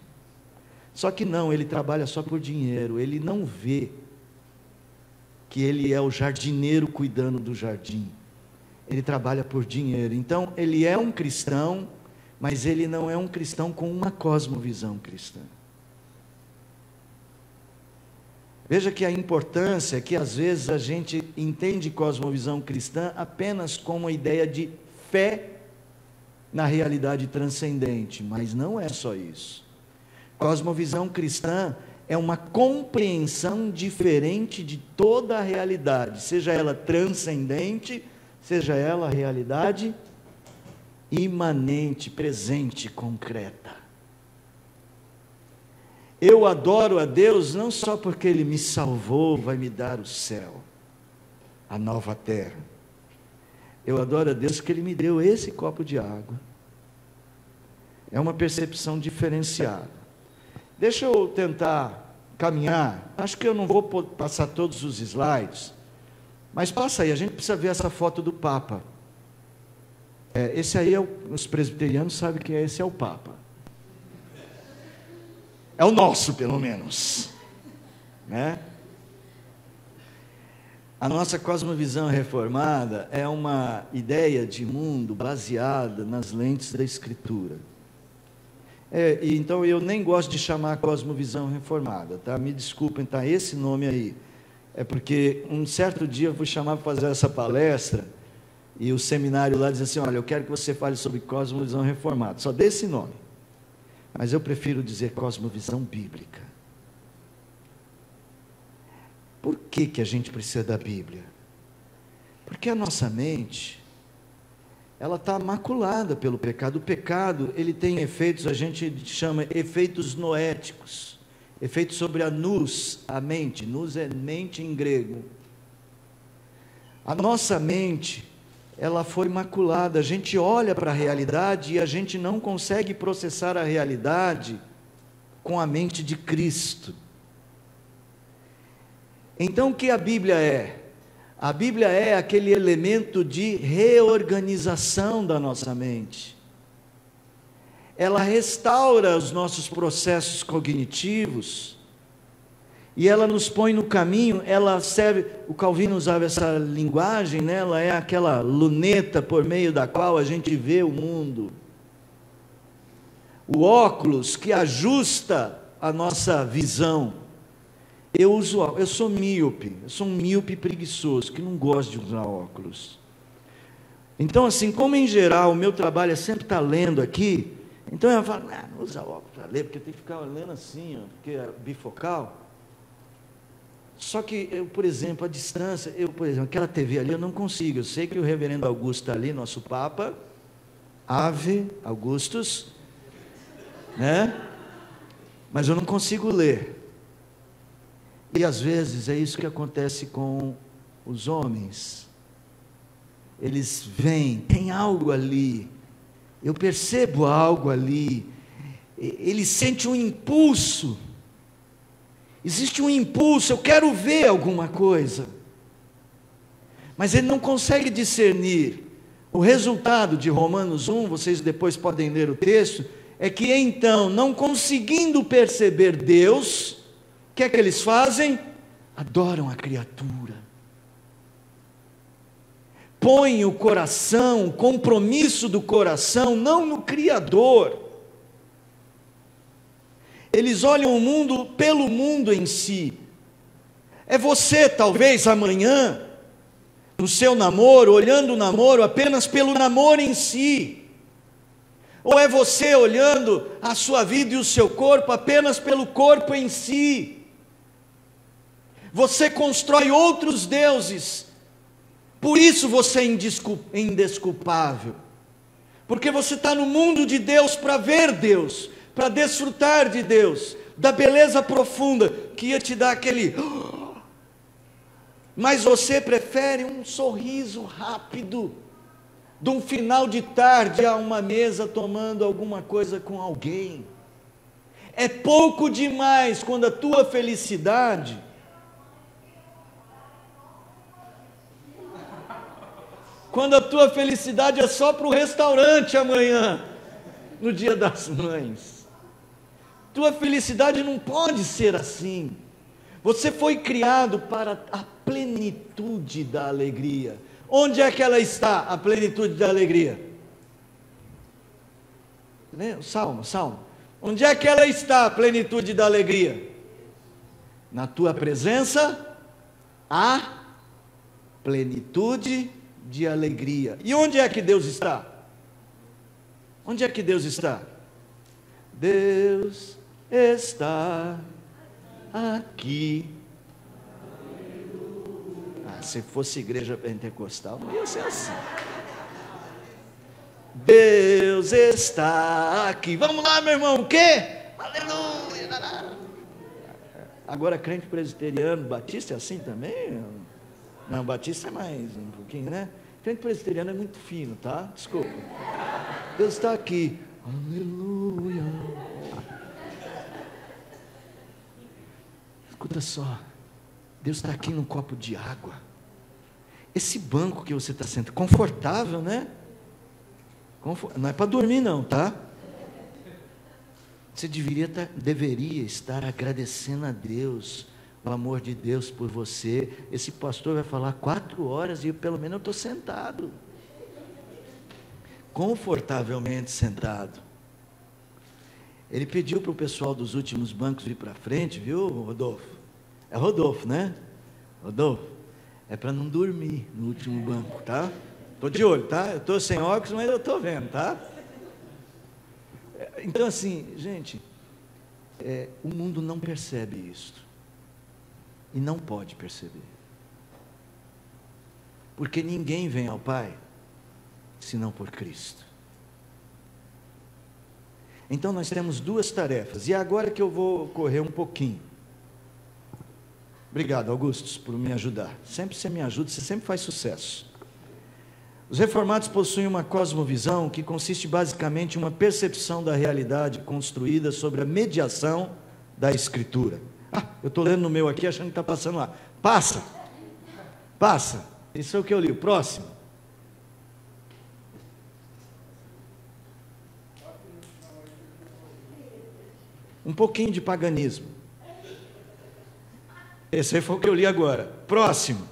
Só que não, ele trabalha só por dinheiro, ele não vê que ele é o jardineiro cuidando do jardim. Ele trabalha por dinheiro. Então, ele é um cristão, mas ele não é um cristão com uma cosmovisão cristã. Veja que a importância é que às vezes a gente entende cosmovisão cristã apenas como a ideia de fé na realidade transcendente, mas não é só isso. Cosmovisão cristã é uma compreensão diferente de toda a realidade, seja ela transcendente, seja ela a realidade imanente, presente, concreta. Eu adoro a Deus não só porque Ele me salvou, vai me dar o céu, a nova terra. Eu adoro a Deus porque Ele me deu esse copo de água. É uma percepção diferenciada. Deixa eu tentar caminhar. Acho que eu não vou passar todos os slides, mas passa aí, a gente precisa ver essa foto do Papa. Esse aí, os presbiterianos sabem que esse é o Papa. É o nosso, pelo menos. Né? A nossa cosmovisão reformada é uma ideia de mundo baseada nas lentes da Escritura. Então, eu nem gosto de chamar a cosmovisão reformada, tá? Me desculpem, tá? Esse nome aí. É porque um certo dia eu fui chamar para fazer essa palestra, e o seminário lá diz assim, olha, eu quero que você fale sobre cosmovisão reformada, só dê esse nome. Mas eu prefiro dizer cosmovisão bíblica. Por que a gente precisa da Bíblia? Porque a nossa mente, ela está maculada pelo pecado. O pecado, ele tem efeitos, a gente chama efeitos noéticos, efeitos sobre a nous, a mente. Nous é mente em grego. A nossa mente, ela foi maculada. A gente olha para a realidade e a gente não consegue processar a realidade com a mente de Cristo. Então, o que a Bíblia é? A Bíblia é aquele elemento de reorganização da nossa mente. Ela restaura os nossos processos cognitivos e ela nos põe no caminho. Ela serve, o Calvino usava essa linguagem, né? Ela é aquela luneta por meio da qual a gente vê o mundo. O óculos que ajusta a nossa visão. Eu sou míope, eu sou um míope preguiçoso, que não gosta de usar óculos. Então, assim, como em geral o meu trabalho é sempre estar lendo aqui, então eu falo, não usa óculos para ler, porque tem que ficar olhando assim, ó, porque é bifocal. Só que eu, por exemplo, a distância, por exemplo, aquela TV ali eu não consigo. Eu sei que o reverendo Augusto está ali, nosso Papa, Ave Augustus, né? Mas eu não consigo ler. E às vezes é isso que acontece com os homens. Eles veem, tem algo ali, eu percebo algo ali, ele sente um impulso, existe um impulso, eu quero ver alguma coisa, mas ele não consegue discernir. O resultado de Romanos 1, vocês depois podem ler o texto, é que então, não conseguindo perceber Deus, o que é que eles fazem? Adoram a criatura. Põe o coração, o compromisso do coração, não no Criador. Eles olham o mundo pelo mundo em si. É você, talvez, amanhã, no seu namoro, olhando o namoro apenas pelo namoro em si. Ou é você olhando a sua vida e o seu corpo apenas pelo corpo em si. Você constrói outros deuses. Por isso você é indesculpável, porque você está no mundo de Deus para ver Deus, para desfrutar de Deus, da beleza profunda, que ia te dar aquele... Mas você prefere um sorriso rápido, de um final de tarde a uma mesa tomando alguma coisa com alguém. É pouco demais quando a tua felicidade... Quando a tua felicidade é só para o restaurante amanhã, no Dia das Mães. Tua felicidade não pode ser assim. Você foi criado para a plenitude da alegria. Onde é que ela está, a plenitude da alegria? Salmo. Onde é que ela está, a plenitude da alegria? Na tua presença, a plenitude de alegria. E onde é que Deus está? Onde é que Deus está? Deus está aqui. Se fosse igreja pentecostal, não ia ser assim. Deus está aqui. Vamos lá, meu irmão, o quê? Aleluia. Agora, crente presbiteriano, batista é assim também? Não, batista é mais um pouquinho, né? Crente presbiteriano é muito fino, tá? Desculpa. Deus está aqui. Aleluia. Escuta só. Deus está aqui num copo de água. Esse banco que você está sentado, confortável, né? Não é para dormir não, tá? Você deveria estar agradecendo a Deus, o amor de Deus por você. Esse pastor vai falar 4 horas e pelo menos eu estou sentado. Confortavelmente sentado. Ele pediu para o pessoal dos últimos bancos vir para frente, viu, Rodolfo? É Rodolfo, né? Rodolfo, é para não dormir no último banco, tá? Estou de olho, tá? Eu estou sem óculos, mas eu estou vendo, tá? Então assim, gente, o mundo não percebe isso. E não pode perceber. Porque ninguém vem ao Pai, senão por Cristo. Então nós temos 2 tarefas, e é agora que eu vou correr um pouquinho. Obrigado, Augustus, por me ajudar. Sempre você me ajuda, você sempre faz sucesso. Os reformados possuem uma cosmovisão que consiste basicamente em uma percepção da realidade construída sobre a mediação da Escritura. Eu estou lendo no meu aqui, achando que está passando lá. Passa. Isso é o que eu li. O próximo. Um pouquinho de paganismo. Esse aí foi o que eu li agora. Próximo.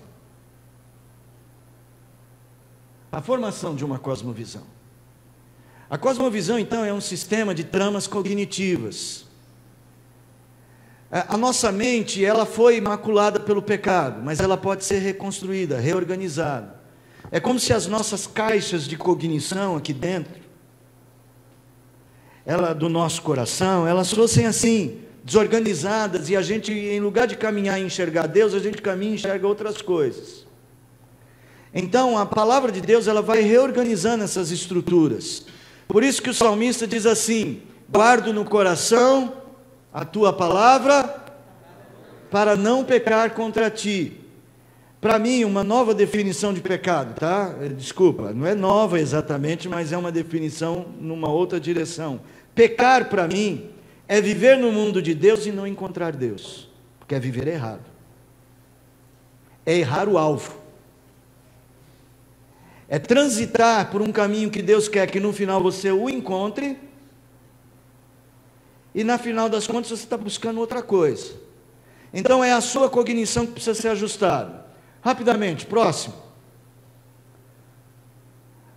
A formação de uma cosmovisão. A cosmovisão, então, é um sistema de tramas cognitivas A nossa mente, ela foi maculada pelo pecado, mas ela pode ser reconstruída, reorganizada. É como se as nossas caixas de cognição aqui dentro, do nosso coração, elas fossem assim, desorganizadas, e a gente, em lugar de caminhar e enxergar Deus, a gente caminha e enxerga outras coisas. Então, a palavra de Deus, ela vai reorganizando essas estruturas. Por isso que o salmista diz assim: guardo no coração a tua palavra, para não pecar contra ti. Para mim, uma nova definição de pecado, tá? Desculpa, não é nova exatamente, mas é uma definição numa outra direção. Pecar, para mim, é viver no mundo de Deus e não encontrar Deus, porque é viver errado. É errar o alvo. É transitar por um caminho que Deus quer que no final você o encontre, e na final das contas você está buscando outra coisa. Então é a sua cognição que precisa ser ajustada. Rapidamente, próximo.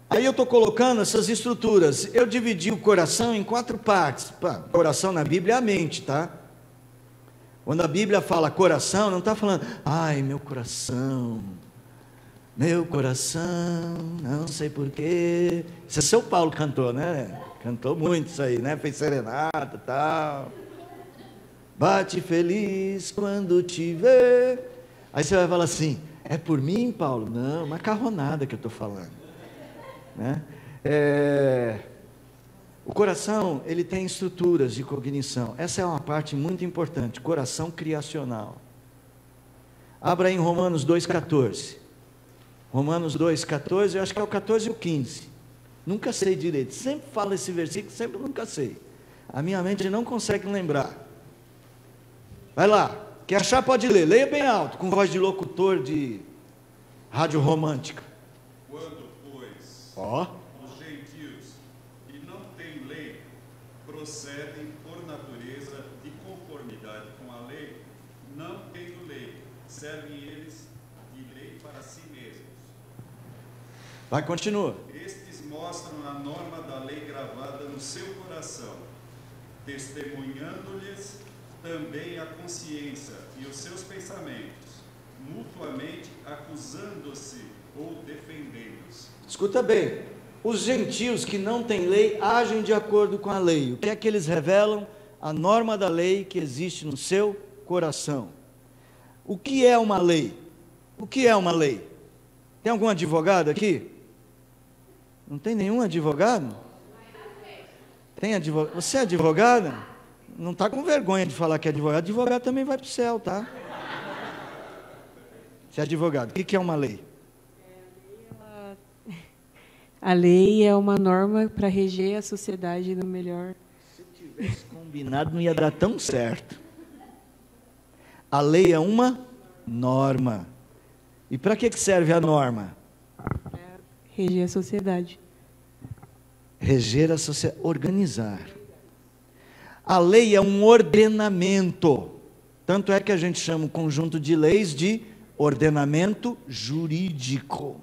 Aí eu estou colocando essas estruturas. Eu dividi o coração em 4 partes. Coração na Bíblia é a mente, tá? Quando a Bíblia fala coração, não está falando, ai, meu coração, não sei porquê. Isso é São Paulo cantou, né? Cantou muito isso aí, né? Fez serenata e tal. Bate feliz quando te vê. Aí você vai falar assim, é por mim, Paulo? Não, macarronada que eu estou falando, né? O coração, ele tem estruturas de cognição. Essa é uma parte muito importante, coração criacional. Abra aí em Romanos 2,14. Romanos 2,14, eu acho que é o 14 e o 15. Nunca sei direito, sempre falo esse versículo, sempre nunca sei. A minha mente não consegue lembrar. Vai lá, quem achar pode ler, leia bem alto, com voz de locutor de rádio romântica. Quando, pois, Ó, os gentios que não têm lei procedem por natureza de conformidade com a lei, não tendo lei, servem eles de lei para si mesmos. vai, continua. Estes mostram a norma da lei gravada no seu coração, testemunhando-lhes também a consciência e os seus pensamentos, mutuamente acusando-se ou defendendo-se. Escuta bem, os gentios que não têm lei agem de acordo com a lei. O que é que eles revelam? A norma da lei que existe no seu coração. O que é uma lei? O que é uma lei? Tem algum advogado aqui? Não tem nenhum advogado? Tem advogado? Você é advogada? Não está com vergonha de falar que é advogado. Advogado também vai para o céu, tá? Você é advogado. O que é uma lei? A lei é uma norma para reger a sociedade no melhor. Se tivesse combinado, não ia dar tão certo. A lei é uma norma. E para que serve a norma? Reger a sociedade. Reger a sociedade, organizar. A lei é um ordenamento. Tanto é que a gente chama o conjunto de leis de ordenamento jurídico.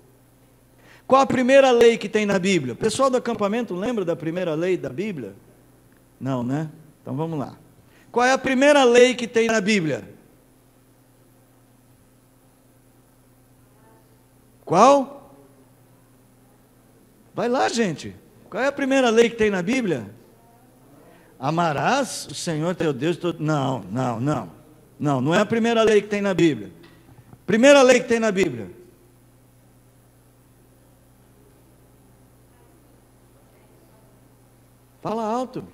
Qual a primeira lei que tem na Bíblia? O pessoal do acampamento lembra da primeira lei da Bíblia? Não, né? Então vamos lá. Qual é a primeira lei que tem na Bíblia? Qual? Vai lá, gente. Qual é a primeira lei que tem na Bíblia? Amarás o Senhor teu Deus todo... Não é a primeira lei que tem na Bíblia. Primeira lei que tem na Bíblia. Fala alto.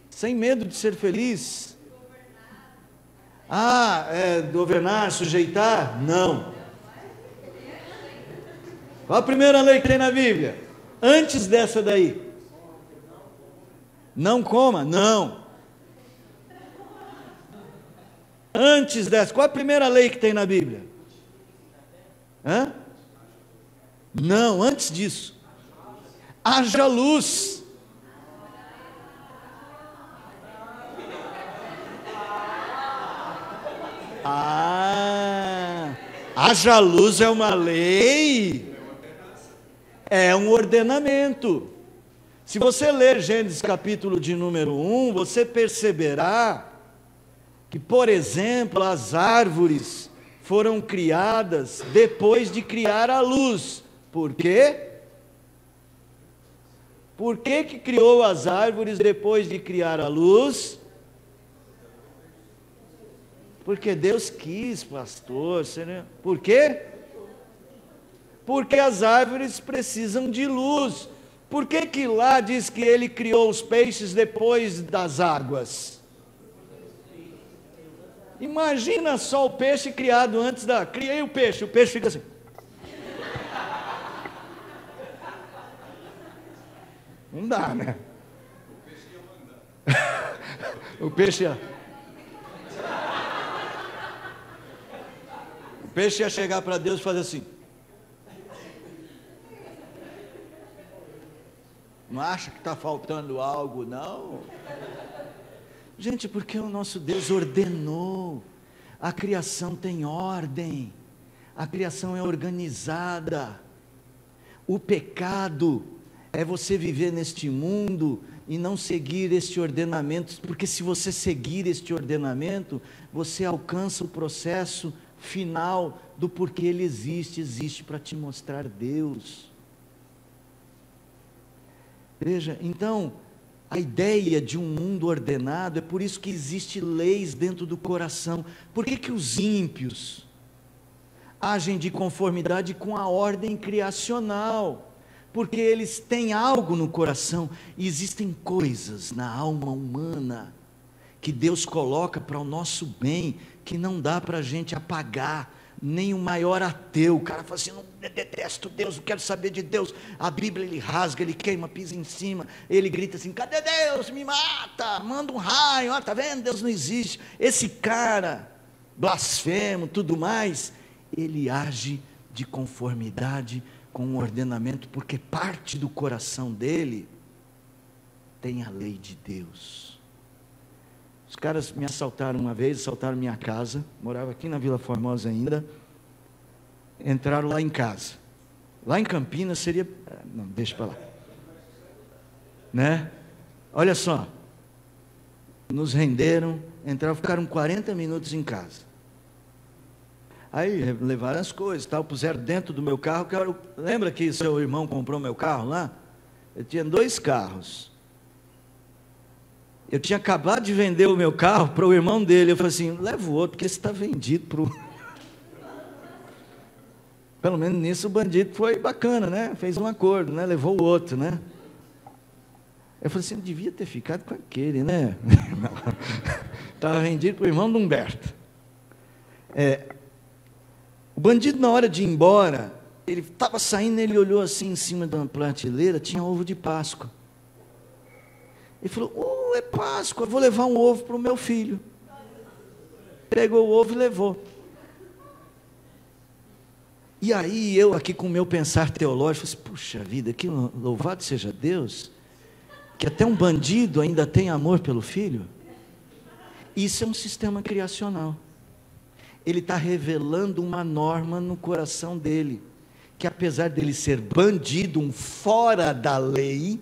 Sem medo de ser feliz. Governar, sujeitar? Não. Qual a primeira lei que tem na Bíblia? Antes dessa daí. Não coma? Não. Antes dessa. Qual a primeira lei que tem na Bíblia? Hã? Não, antes disso. Haja luz. Haja luz é uma lei, é um ordenamento. Se você ler Gênesis capítulo de número 1, você perceberá que, por exemplo, as árvores foram criadas depois de criar a luz. Por quê? Por que que criou as árvores depois de criar a luz? Porque Deus quis, pastor. Por quê? Porque as árvores precisam de luz. Por que que lá diz que ele criou os peixes depois das águas? Imagina só o peixe criado antes da... Criei o peixe fica assim. Não dá, né? O peixe ia... O peixe ia chegar para Deus e fazer assim. Não acha que está faltando algo, não? Gente, porque o nosso Deus ordenou. A criação tem ordem. A criação é organizada. O pecado é você viver neste mundo e não seguir este ordenamento, porque se você seguir este ordenamento, você alcança o processo final do porquê ele existe para te mostrar Deus. Veja, então, a ideia de um mundo ordenado, é por isso que existe leis dentro do coração. Por que que os ímpios agem de conformidade com a ordem criacional? Porque eles têm algo no coração, e existem coisas na alma humana que Deus coloca para o nosso bem, que não dá para a gente apagar. Nem o maior ateu, o cara fala assim, não, detesto Deus, não quero saber de Deus. A Bíblia ele rasga, ele queima, pisa em cima, ele grita assim, cadê Deus? Me mata, manda um raio, ó, tá vendo? Deus não existe. Esse cara, blasfemo, tudo mais, ele age de conformidade com o ordenamento, porque parte do coração dele tem a lei de Deus. Os caras me assaltaram uma vez, assaltaram minha casa, morava aqui na Vila Formosa ainda, entraram lá em casa. Lá em Campinas seria... Não, deixa para lá. Né? Olha só, nos renderam, entraram, ficaram 40 minutos em casa. Aí levaram as coisas, tal, puseram dentro do meu carro. Lembra que seu irmão comprou meu carro lá? Eu tinha 2 carros. Eu tinha acabado de vender o meu carro para o irmão dele. Eu falei assim, leva o outro, porque esse está vendido para o... Pelo menos nisso o bandido foi bacana, né? Fez um acordo, né? Levou o outro, né? Eu falei assim, eu devia ter ficado com aquele, né? Estava vendido para o irmão do Humberto. O bandido, na hora de ir embora, ele estava saindo, ele olhou assim em cima de uma prateleira, tinha ovo de Páscoa. Ele falou, é Páscoa, eu vou levar um ovo para o meu filho. Pegou o ovo e levou. E aí eu aqui com o meu pensar teológico, falei assim, puxa vida, que louvado seja Deus, que até um bandido ainda tem amor pelo filho. Isso é um sistema criacional. Ele está revelando uma norma no coração dele, que apesar dele ser bandido, um fora da lei,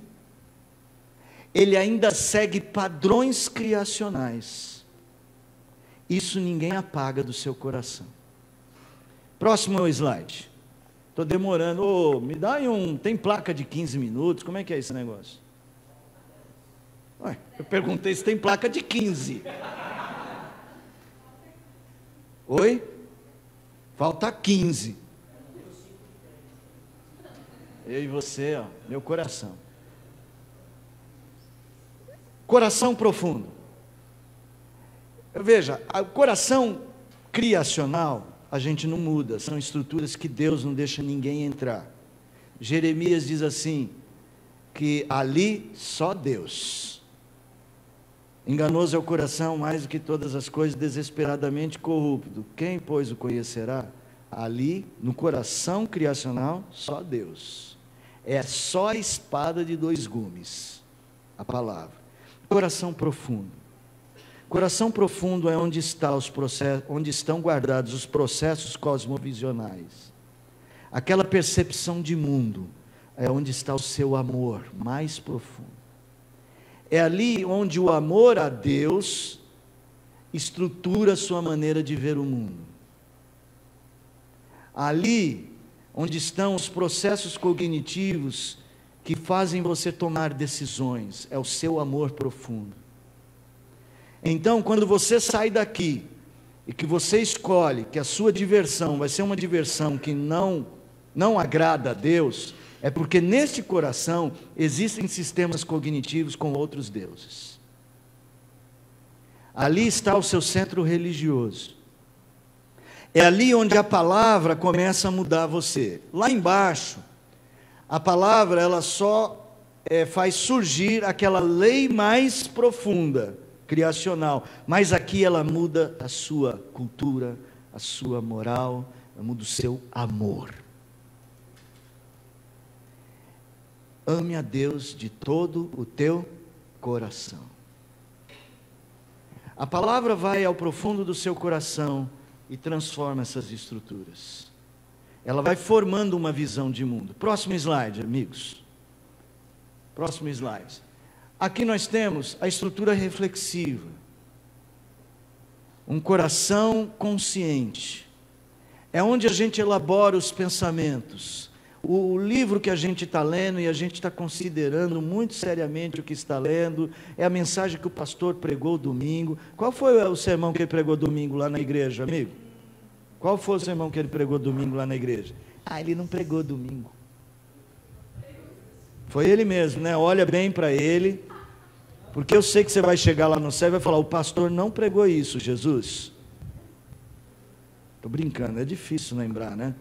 ele ainda segue padrões criacionais. Isso ninguém apaga do seu coração. Próximo slide. Estou demorando. Me dá aí tem placa de 15 minutos, como é que é esse negócio? Ué, eu perguntei se tem placa de 15. Oi? Falta 15. Eu e você, ó, meu coração. Coração profundo. Veja, o coração criacional, a gente não muda, são estruturas que Deus não deixa ninguém entrar. Jeremias diz assim, que ali só Deus. Enganoso é o coração mais do que todas as coisas, desesperadamente corrupto. Quem, pois, o conhecerá? Ali, no coração criacional, só Deus. É só a espada de 2 gumes, a palavra. Coração profundo. Coração profundo é onde estão guardados os processos cosmovisionais. Aquela percepção de mundo é onde está o seu amor mais profundo. É ali onde o amor a Deus estrutura a sua maneira de ver o mundo. Ali onde estão os processos cognitivos que fazem você tomar decisões, é o seu amor profundo. Então, quando você sai daqui e que você escolhe que a sua diversão vai ser uma diversão que não agrada a Deus, é porque neste coração existem sistemas cognitivos com outros deuses. Ali está o seu centro religioso. É ali onde a palavra começa a mudar você. Lá embaixo, a palavra ela só faz surgir aquela lei mais profunda, criacional. Mas aqui ela muda a sua cultura, a sua moral, ela muda o seu amor. Ame a Deus de todo o teu coração. A palavra vai ao profundo do seu coração e transforma essas estruturas. Ela vai formando uma visão de mundo. Próximo slide, amigos. Próximo slide. Aqui nós temos a estrutura reflexiva. Um coração consciente. É onde a gente elabora os pensamentos. O livro que a gente está lendo e a gente está considerando muito seriamente o que está lendo, é a mensagem que o pastor pregou domingo. Qual foi o sermão que ele pregou domingo lá na igreja, amigo? Qual foi o sermão que ele pregou domingo lá na igreja? Ele não pregou domingo. Foi ele mesmo, né? Olha bem para ele, porque eu sei que você vai chegar lá no céu e vai falar, o pastor não pregou isso, Jesus. Estou brincando, é difícil lembrar, né?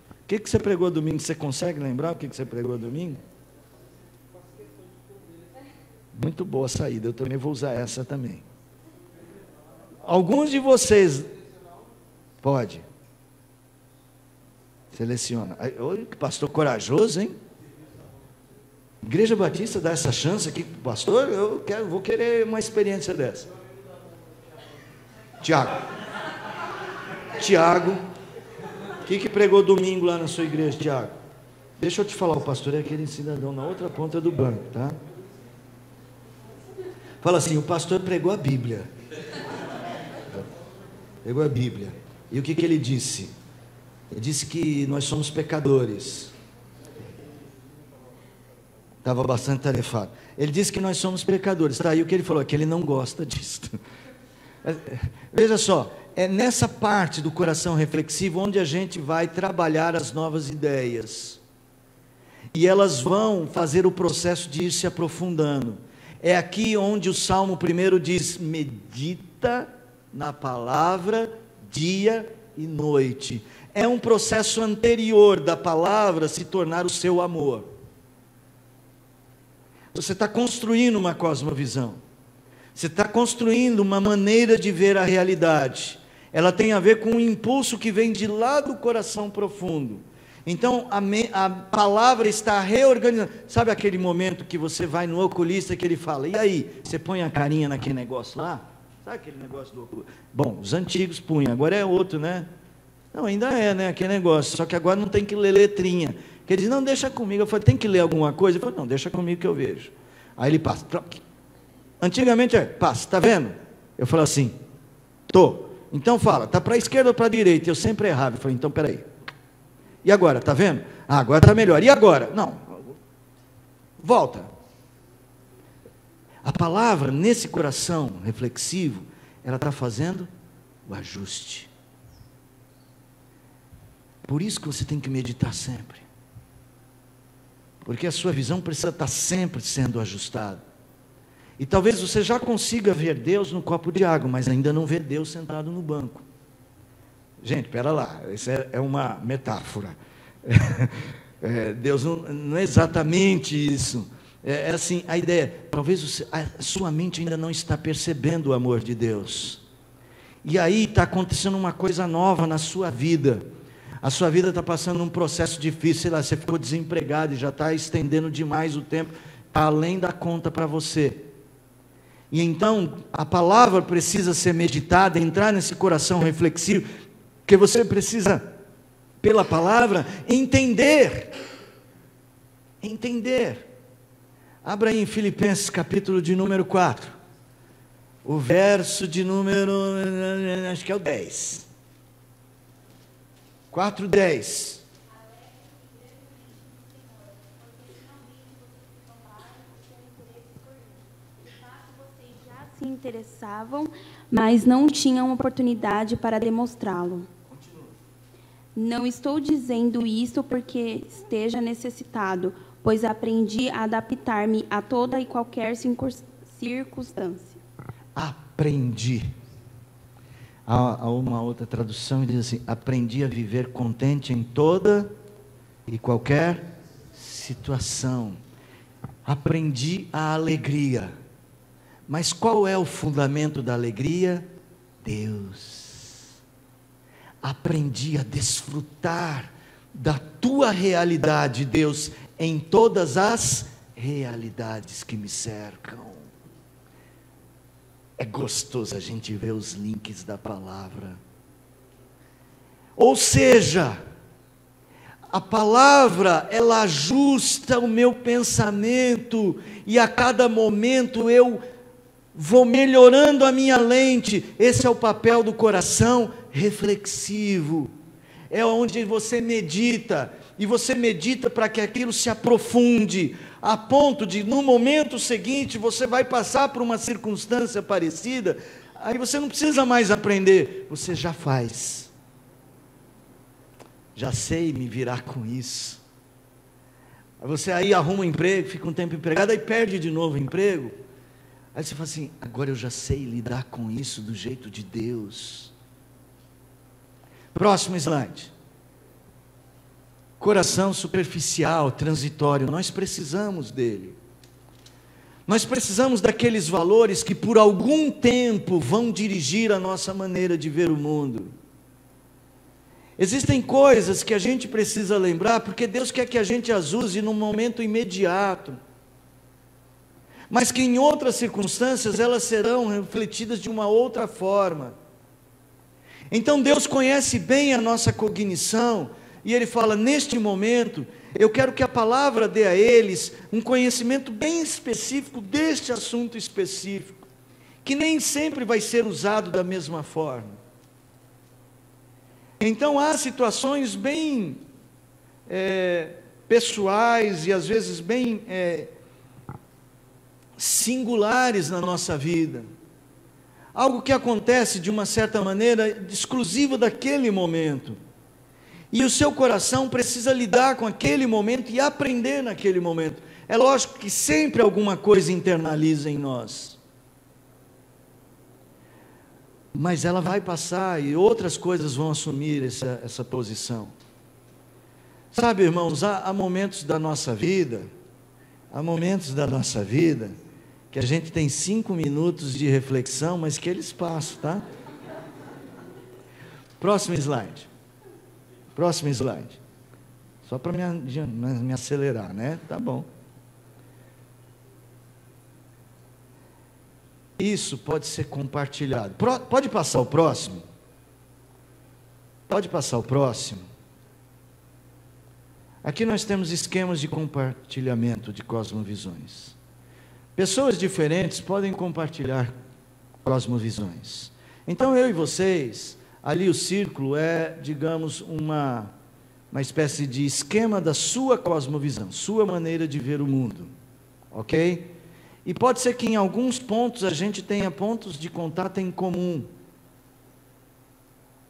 O que você pregou domingo? Você consegue lembrar o que você pregou domingo? Muito boa saída, eu também vou usar essa também. Alguns de vocês... Pode. Seleciona. Oi, que pastor corajoso, hein? Igreja Batista dá essa chance aqui para o pastor? Vou querer uma experiência dessa. Tiago. O que pregou domingo lá na sua igreja, Tiago? Deixa eu te falar, o pastor é aquele cidadão na outra ponta do banco, tá? Fala assim, o pastor pregou a Bíblia. Pregou a Bíblia. E o que ele disse? Ele disse que nós somos pecadores. Estava bastante tarefado. Ele disse que nós somos pecadores. Tá aí o que ele falou, que ele não gosta disso. Veja só, é nessa parte do coração reflexivo onde a gente vai trabalhar as novas ideias. E elas vão fazer o processo de ir se aprofundando. É aqui onde o Salmo 1 diz, medita na palavra dia e noite. É um processo anterior da palavra se tornar o seu amor. Você está construindo uma cosmovisão. Você está construindo uma maneira de ver a realidade. Ela tem a ver com um impulso que vem de lá do coração profundo. Então, a palavra está reorganizando. Sabe aquele momento que você vai no oculista que ele fala, e aí, você põe a carinha naquele negócio lá? Sabe aquele negócio do oculista? Bom, os antigos punham, agora é outro, né? Não, ainda é, né, aquele negócio, só que agora não tem que ler letrinha. Porque ele diz, não, deixa comigo. Eu falei, tem que ler alguma coisa? Eu falei, não, deixa comigo que eu vejo. Aí ele passa, antigamente passa, está vendo? Eu falo assim, tô. Então fala, está para a esquerda ou para a direita? Eu sempre errava. Eu falei, então peraí. E agora, está vendo? Agora está melhor. E agora? Não. Volta. A palavra, nesse coração reflexivo, ela está fazendo o ajuste. Por isso que você tem que meditar sempre. Porque a sua visão precisa estar sempre sendo ajustada. E talvez você já consiga ver Deus no copo de água, mas ainda não vê Deus sentado no banco. Gente, espera lá, isso é uma metáfora. Deus não é exatamente isso. É assim, a ideia, talvez a sua mente ainda não está percebendo o amor de Deus. E aí está acontecendo uma coisa nova na sua vida. A sua vida está passando um processo difícil, sei lá, você ficou desempregado e já está estendendo demais o tempo, está além da conta para você. E então, a palavra precisa ser meditada, entrar nesse coração reflexivo, porque você precisa, pela palavra, entender. Abra aí em Filipenses capítulo de número 4. o verso de número, acho que é o 10. 4:10. Se interessavam, mas não tinham oportunidade para demonstrá-lo. Não estou dizendo isso porque esteja necessitado, pois aprendi a adaptar-me a toda e qualquer circunstância. Aprendi. Há uma outra tradução que diz assim: aprendi a viver contente em toda e qualquer situação. Aprendi a alegria. Mas qual é o fundamento da alegria? Deus. Aprendi a desfrutar da tua realidade, Deus, em todas as realidades que me cercam. É gostoso a gente ver os links da palavra. Ou seja, a palavra, ela ajusta o meu pensamento, e a cada momento eu vou melhorando a minha lente. Esse é o papel do coração reflexivo. É onde você medita, e você medita para que aquilo se aprofunde, a ponto de, no momento seguinte, você vai passar por uma circunstância parecida, aí você não precisa mais aprender, você já faz. Já sei me virar com isso. Você aí arruma um emprego, fica um tempo empregado, aí perde de novo o emprego. Aí você fala assim: agora eu já sei lidar com isso do jeito de Deus. Próximo slide. Coração superficial, transitório, nós precisamos dele. Nós precisamos daqueles valores que por algum tempo vão dirigir a nossa maneira de ver o mundo. Existem coisas que a gente precisa lembrar, porque Deus quer que a gente as use num momento imediato, mas que em outras circunstâncias elas serão refletidas de uma outra forma. Então Deus conhece bem a nossa cognição, e Ele fala: neste momento, eu quero que a palavra dê a eles um conhecimento bem específico deste assunto específico, que nem sempre vai ser usado da mesma forma. Então há situações bem pessoais e às vezes bem singulares na nossa vida, algo que acontece de uma certa maneira exclusiva daquele momento, e o seu coração precisa lidar com aquele momento e aprender naquele momento. É lógico que sempre alguma coisa internaliza em nós, mas ela vai passar e outras coisas vão assumir essa posição. Sabe, irmãos, há momentos da nossa vida, que a gente tem 5 minutos de reflexão, mas que eles passam, tá? Próximo slide. Só para me acelerar, né? Tá bom. Isso pode ser compartilhado. Pode passar o próximo? Aqui nós temos esquemas de compartilhamento de cosmovisões. Pessoas diferentes podem compartilhar cosmovisões. Então eu e vocês, ali o círculo é, digamos, uma espécie de esquema da sua cosmovisão, sua maneira de ver o mundo, ok? E pode ser que em alguns pontos a gente tenha pontos de contato em comum,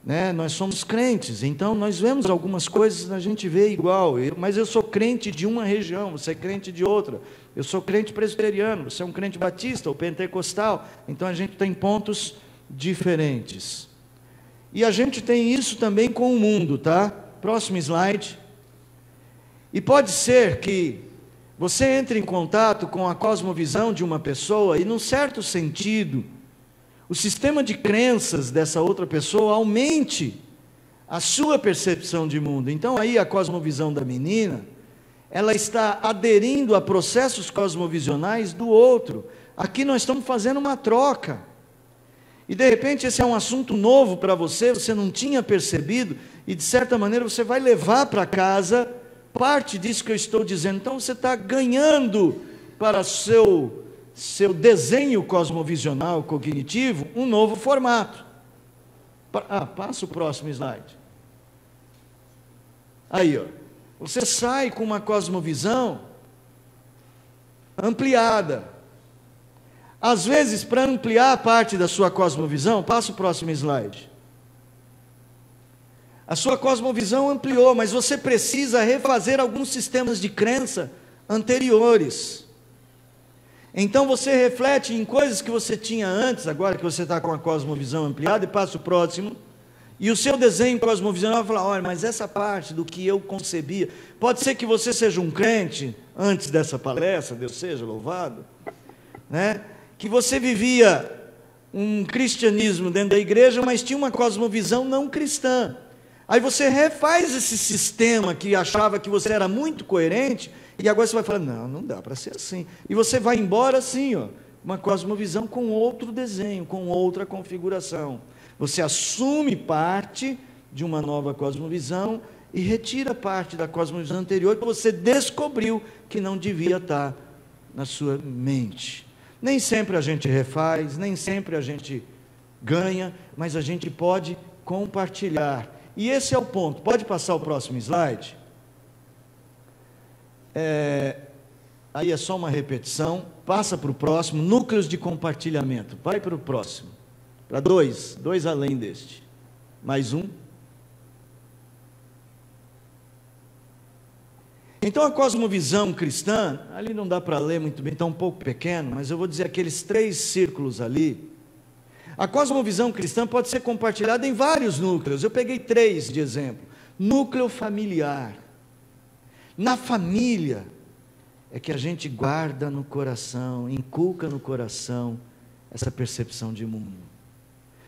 né? Nós somos crentes, então nós vemos algumas coisas, a gente vê igual, mas eu sou crente de uma região, você é crente de outra. Eu sou crente presbiteriano, você é um crente batista ou pentecostal, então a gente tem pontos diferentes. E a gente tem isso também com o mundo, tá? Próximo slide. E pode ser que você entre em contato com a cosmovisão de uma pessoa e, num certo sentido, o sistema de crenças dessa outra pessoa aumente a sua percepção de mundo. Então aí a cosmovisão da menina, ela está aderindo a processos cosmovisionais do outro. Aqui nós estamos fazendo uma troca. E de repente esse é um assunto novo para você, você não tinha percebido, e de certa maneira você vai levar para casa parte disso que eu estou dizendo. Então você está ganhando para seu desenho cosmovisional cognitivo um novo formato. Passa o próximo slide. Aí, ó, você sai com uma cosmovisão ampliada. Às vezes, para ampliar a parte da sua cosmovisão, passa o próximo slide. A sua cosmovisão ampliou, mas você precisa refazer alguns sistemas de crença anteriores. Então você reflete em coisas que você tinha antes, agora que você está com a cosmovisão ampliada, e passa o próximo, e o seu desenho cosmovisional vai falar: olha, mas essa parte do que eu concebia, pode ser que você seja um crente, antes dessa palestra, Deus seja louvado, né? Que você vivia um cristianismo dentro da igreja, mas tinha uma cosmovisão não cristã. Aí você refaz esse sistema que achava que você era muito coerente, e agora você vai falar: não dá para ser assim. E você vai embora assim, ó, uma cosmovisão com outro desenho, com outra configuração. Você assume parte de uma nova cosmovisão e retira parte da cosmovisão anterior que você descobriu que não devia estar na sua mente. Nem sempre a gente refaz, nem sempre a gente ganha, mas a gente pode compartilhar. E esse é o ponto. Pode passar o próximo slide? Aí é só uma repetição. Passa para o próximo. Núcleos de compartilhamento. Vai para o próximo. Para dois além deste. Mais um. Então a cosmovisão cristã, ali não dá para ler muito bem, está um pouco pequeno, mas eu vou dizer aqueles 3 círculos ali. A cosmovisão cristã pode ser compartilhada em vários núcleos. Eu peguei 3 de exemplo. Núcleo familiar. Na família é que a gente guarda no coração, inculca no coração essa percepção de mundo.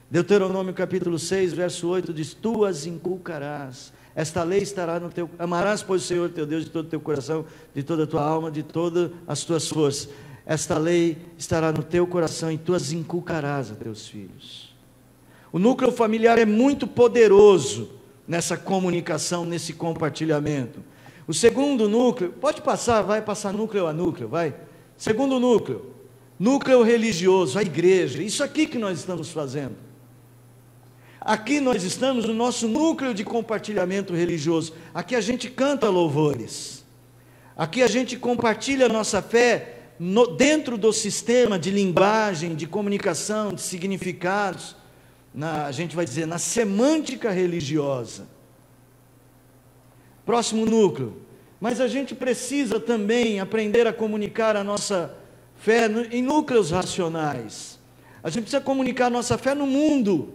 Deuteronômio capítulo 6, verso 8 diz: tu as inculcarás. Esta lei estará no teu... Amarás, pois, o Senhor teu Deus de todo o teu coração, de toda a tua alma, de todas as tuas forças. Esta lei estará no teu coração e tu as inculcarás a teus filhos. O núcleo familiar é muito poderoso nessa comunicação, nesse compartilhamento. O segundo núcleo, pode passar, vai passar núcleo a núcleo, vai. Segundo núcleo, núcleo religioso, a igreja. Isso aqui que nós estamos fazendo. Aqui nós estamos no nosso núcleo de compartilhamento religioso. Aqui a gente canta louvores. Aqui a gente compartilha a nossa fé dentro do sistema de linguagem, de comunicação, de significados, a gente vai dizer, na semântica religiosa. Próximo núcleo. Mas a gente precisa também aprender a comunicar a nossa fé em núcleos racionais. A gente precisa comunicar a nossa fé no mundo.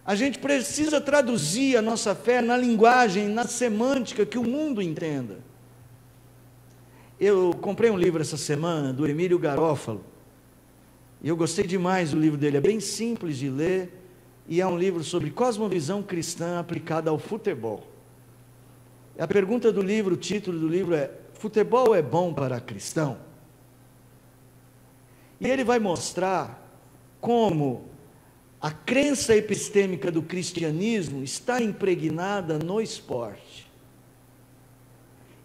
A gente precisa traduzir a nossa fé na linguagem, na semântica que o mundo entenda. Eu comprei um livro essa semana, do Emílio Garófalo, e eu gostei demais do livro dele. É bem simples de ler, e é um livro sobre cosmovisão cristã aplicada ao futebol. A pergunta do livro, o título do livro é: futebol é bom para cristão? E ele vai mostrar como a crença epistêmica do cristianismo está impregnada no esporte.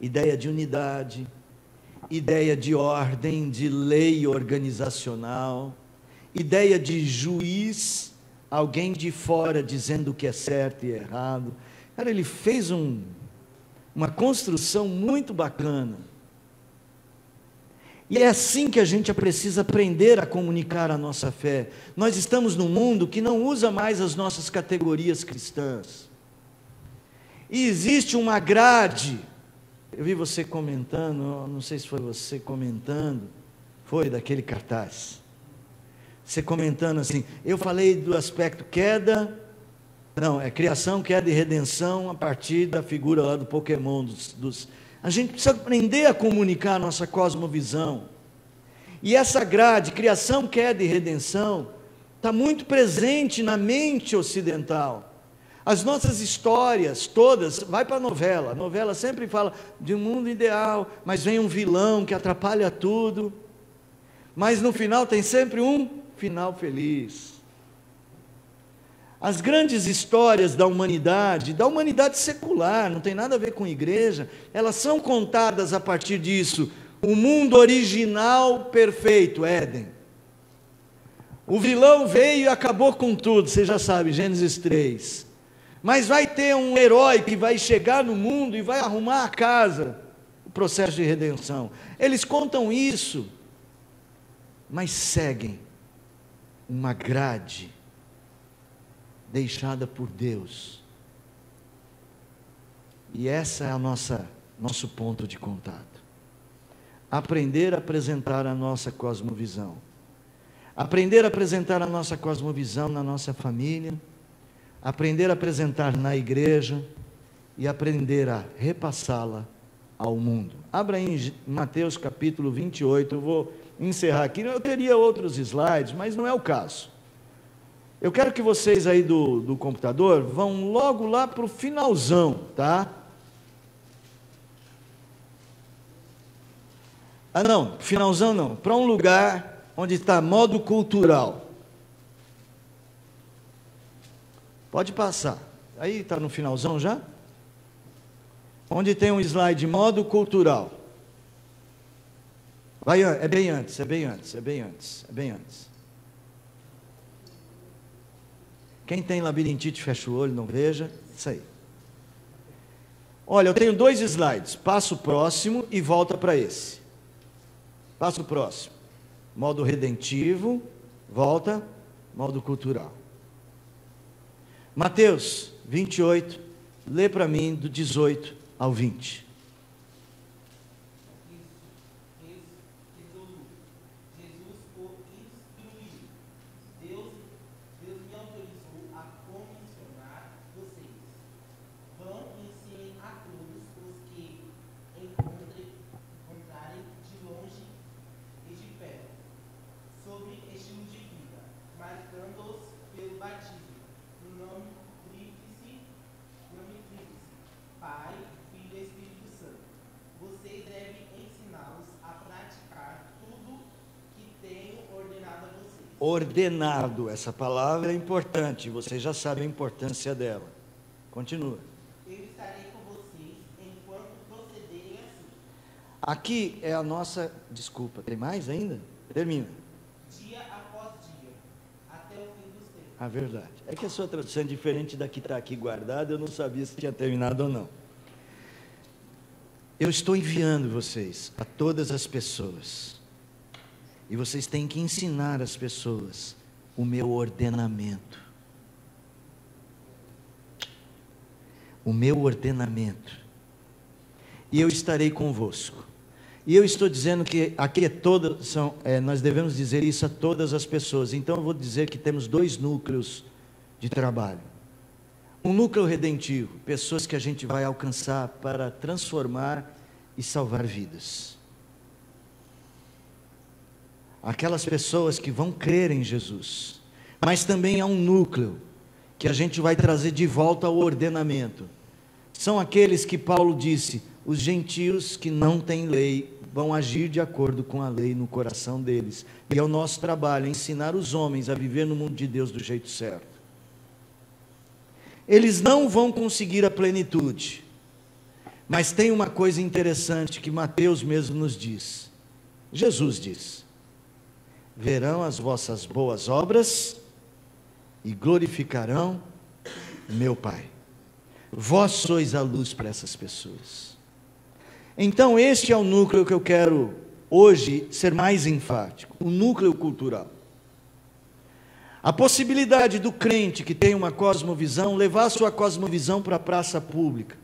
Ideia de unidade, ideia de ordem, de lei organizacional, ideia de juiz, alguém de fora dizendo o que é certo e errado. Cara, ele fez uma construção muito bacana. E é assim que a gente precisa aprender a comunicar a nossa fé. Nós estamos num mundo que não usa mais as nossas categorias cristãs. E existe uma grade. Eu vi você comentando, não sei se foi você comentando, foi daquele cartaz. Você comentando assim, eu falei do aspecto queda, não, é criação, queda e redenção a partir da figura lá do Pokémon, a gente precisa aprender a comunicar a nossa cosmovisão. E essa grade, criação, queda e redenção, está muito presente na mente ocidental. As nossas histórias todas, vai para a novela sempre fala de um mundo ideal, mas vem um vilão que atrapalha tudo, mas no final tem sempre um final feliz. As grandes histórias da humanidade secular, não tem nada a ver com igreja, elas são contadas a partir disso. O mundo original perfeito, Éden. O vilão veio e acabou com tudo, você já sabe, Gênesis 3. Mas vai ter um herói que vai chegar no mundo e vai arrumar a casa, o processo de redenção. Eles contam isso, mas seguem uma grade deixada por Deus. E essa é nosso ponto de contato. Aprender a apresentar a nossa cosmovisão. Aprender a apresentar a nossa cosmovisão na nossa família, aprender a apresentar na igreja e aprender a repassá-la ao mundo. Abra em Mateus capítulo 28, eu vou encerrar aqui. Eu teria outros slides, mas não é o caso. Eu quero que vocês aí do computador vão logo lá para o finalzão, tá? Ah não, finalzão não, para um lugar onde está modo cultural. Pode passar. Aí está no finalzão já? Onde tem um slide modo cultural. Vai, é bem antes, é bem antes, é bem antes, é bem antes. Quem tem labirintite, fecha o olho, não veja. Isso aí. Olha, eu tenho 2 slides. Passa o próximo e volta para esse. Passa o próximo. Modo redentivo, volta, modo cultural. Mateus 28, lê para mim do 18 ao 20. Ordenado, essa palavra é importante, vocês já sabem a importância dela. Continua. Eu estarei com vocês enquanto procederem assim. Aqui é a nossa, desculpa, tem mais ainda? Termina. Dia após dia, até o fim dos tempos. A verdade. É que a sua tradução é diferente da que está aqui guardada, eu não sabia se tinha terminado ou não. Eu estou enviando vocês a todas as pessoas. E vocês têm que ensinar as pessoas o meu ordenamento. O meu ordenamento. E eu estarei convosco. E eu estou dizendo que aqui nós devemos dizer isso a todas as pessoas. Então eu vou dizer que temos 2 núcleos de trabalho. Um núcleo redentivo, pessoas que a gente vai alcançar para transformar e salvar vidas. Aquelas pessoas que vão crer em Jesus. Mas também há um núcleo que a gente vai trazer de volta ao ordenamento. São aqueles que Paulo disse, os gentios que não têm lei vão agir de acordo com a lei no coração deles. E é o nosso trabalho ensinar os homens a viver no mundo de Deus do jeito certo. Eles não vão conseguir a plenitude. Mas tem uma coisa interessante que Mateus mesmo nos diz. Jesus diz: verão as vossas boas obras e glorificarão meu Pai. Vós sois a luz para essas pessoas. Então este é o núcleo que eu quero hoje ser mais enfático, o núcleo cultural. A possibilidade do crente que tem uma cosmovisão levar a sua cosmovisão para a praça pública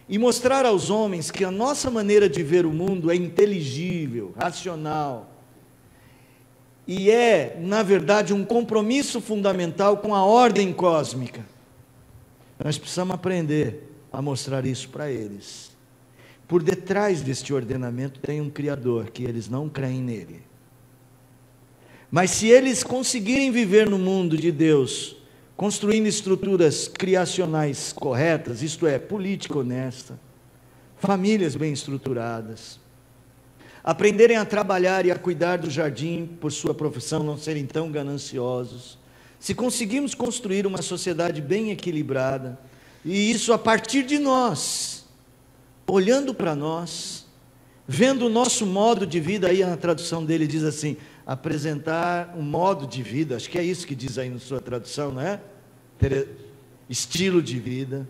e mostrar aos homens que a nossa maneira de ver o mundo é inteligível, racional, e é, na verdade, um compromisso fundamental com a ordem cósmica. Nós precisamos aprender a mostrar isso para eles. Por detrás deste ordenamento tem um Criador, que eles não creem nele. Mas se eles conseguirem viver no mundo de Deus, construindo estruturas criacionais corretas, isto é, política honesta, famílias bem estruturadas, aprenderem a trabalhar e a cuidar do jardim por sua profissão, não serem tão gananciosos. Se conseguirmos construir uma sociedade bem equilibrada, e isso a partir de nós, olhando para nós, vendo o nosso modo de vida, aí a tradução dele diz assim, apresentar um modo de vida, acho que é isso que diz aí na sua tradução, não é? Estilo de vida.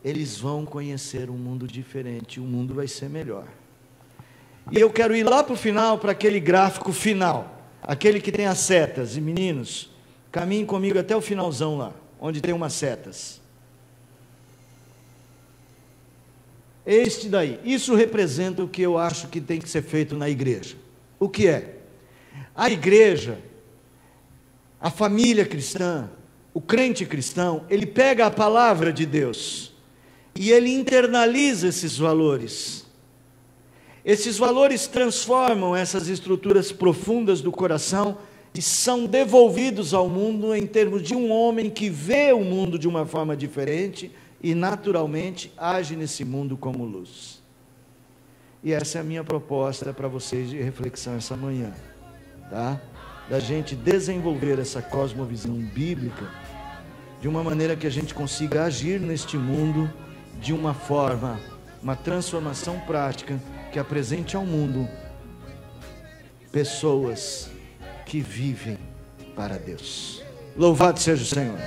Eles vão conhecer um mundo diferente, o mundo vai ser melhor. E eu quero ir lá para o final, para aquele gráfico final, aquele que tem as setas. E meninos, caminhem comigo até o finalzão lá, onde tem umas setas. Este daí, isso representa o que eu acho que tem que ser feito na igreja. O que é? A igreja, a família cristã, o crente cristão, ele pega a palavra de Deus e ele internaliza esses valores. Esses valores transformam essas estruturas profundas do coração e são devolvidos ao mundo em termos de um homem que vê o mundo de uma forma diferente e naturalmente age nesse mundo como luz. E essa é a minha proposta para vocês de reflexão essa manhã, tá? Da gente desenvolver essa cosmovisão bíblica de uma maneira que a gente consiga agir neste mundo de uma forma, uma transformação prática que apresente ao mundo pessoas que vivem para Deus. Louvado seja o Senhor.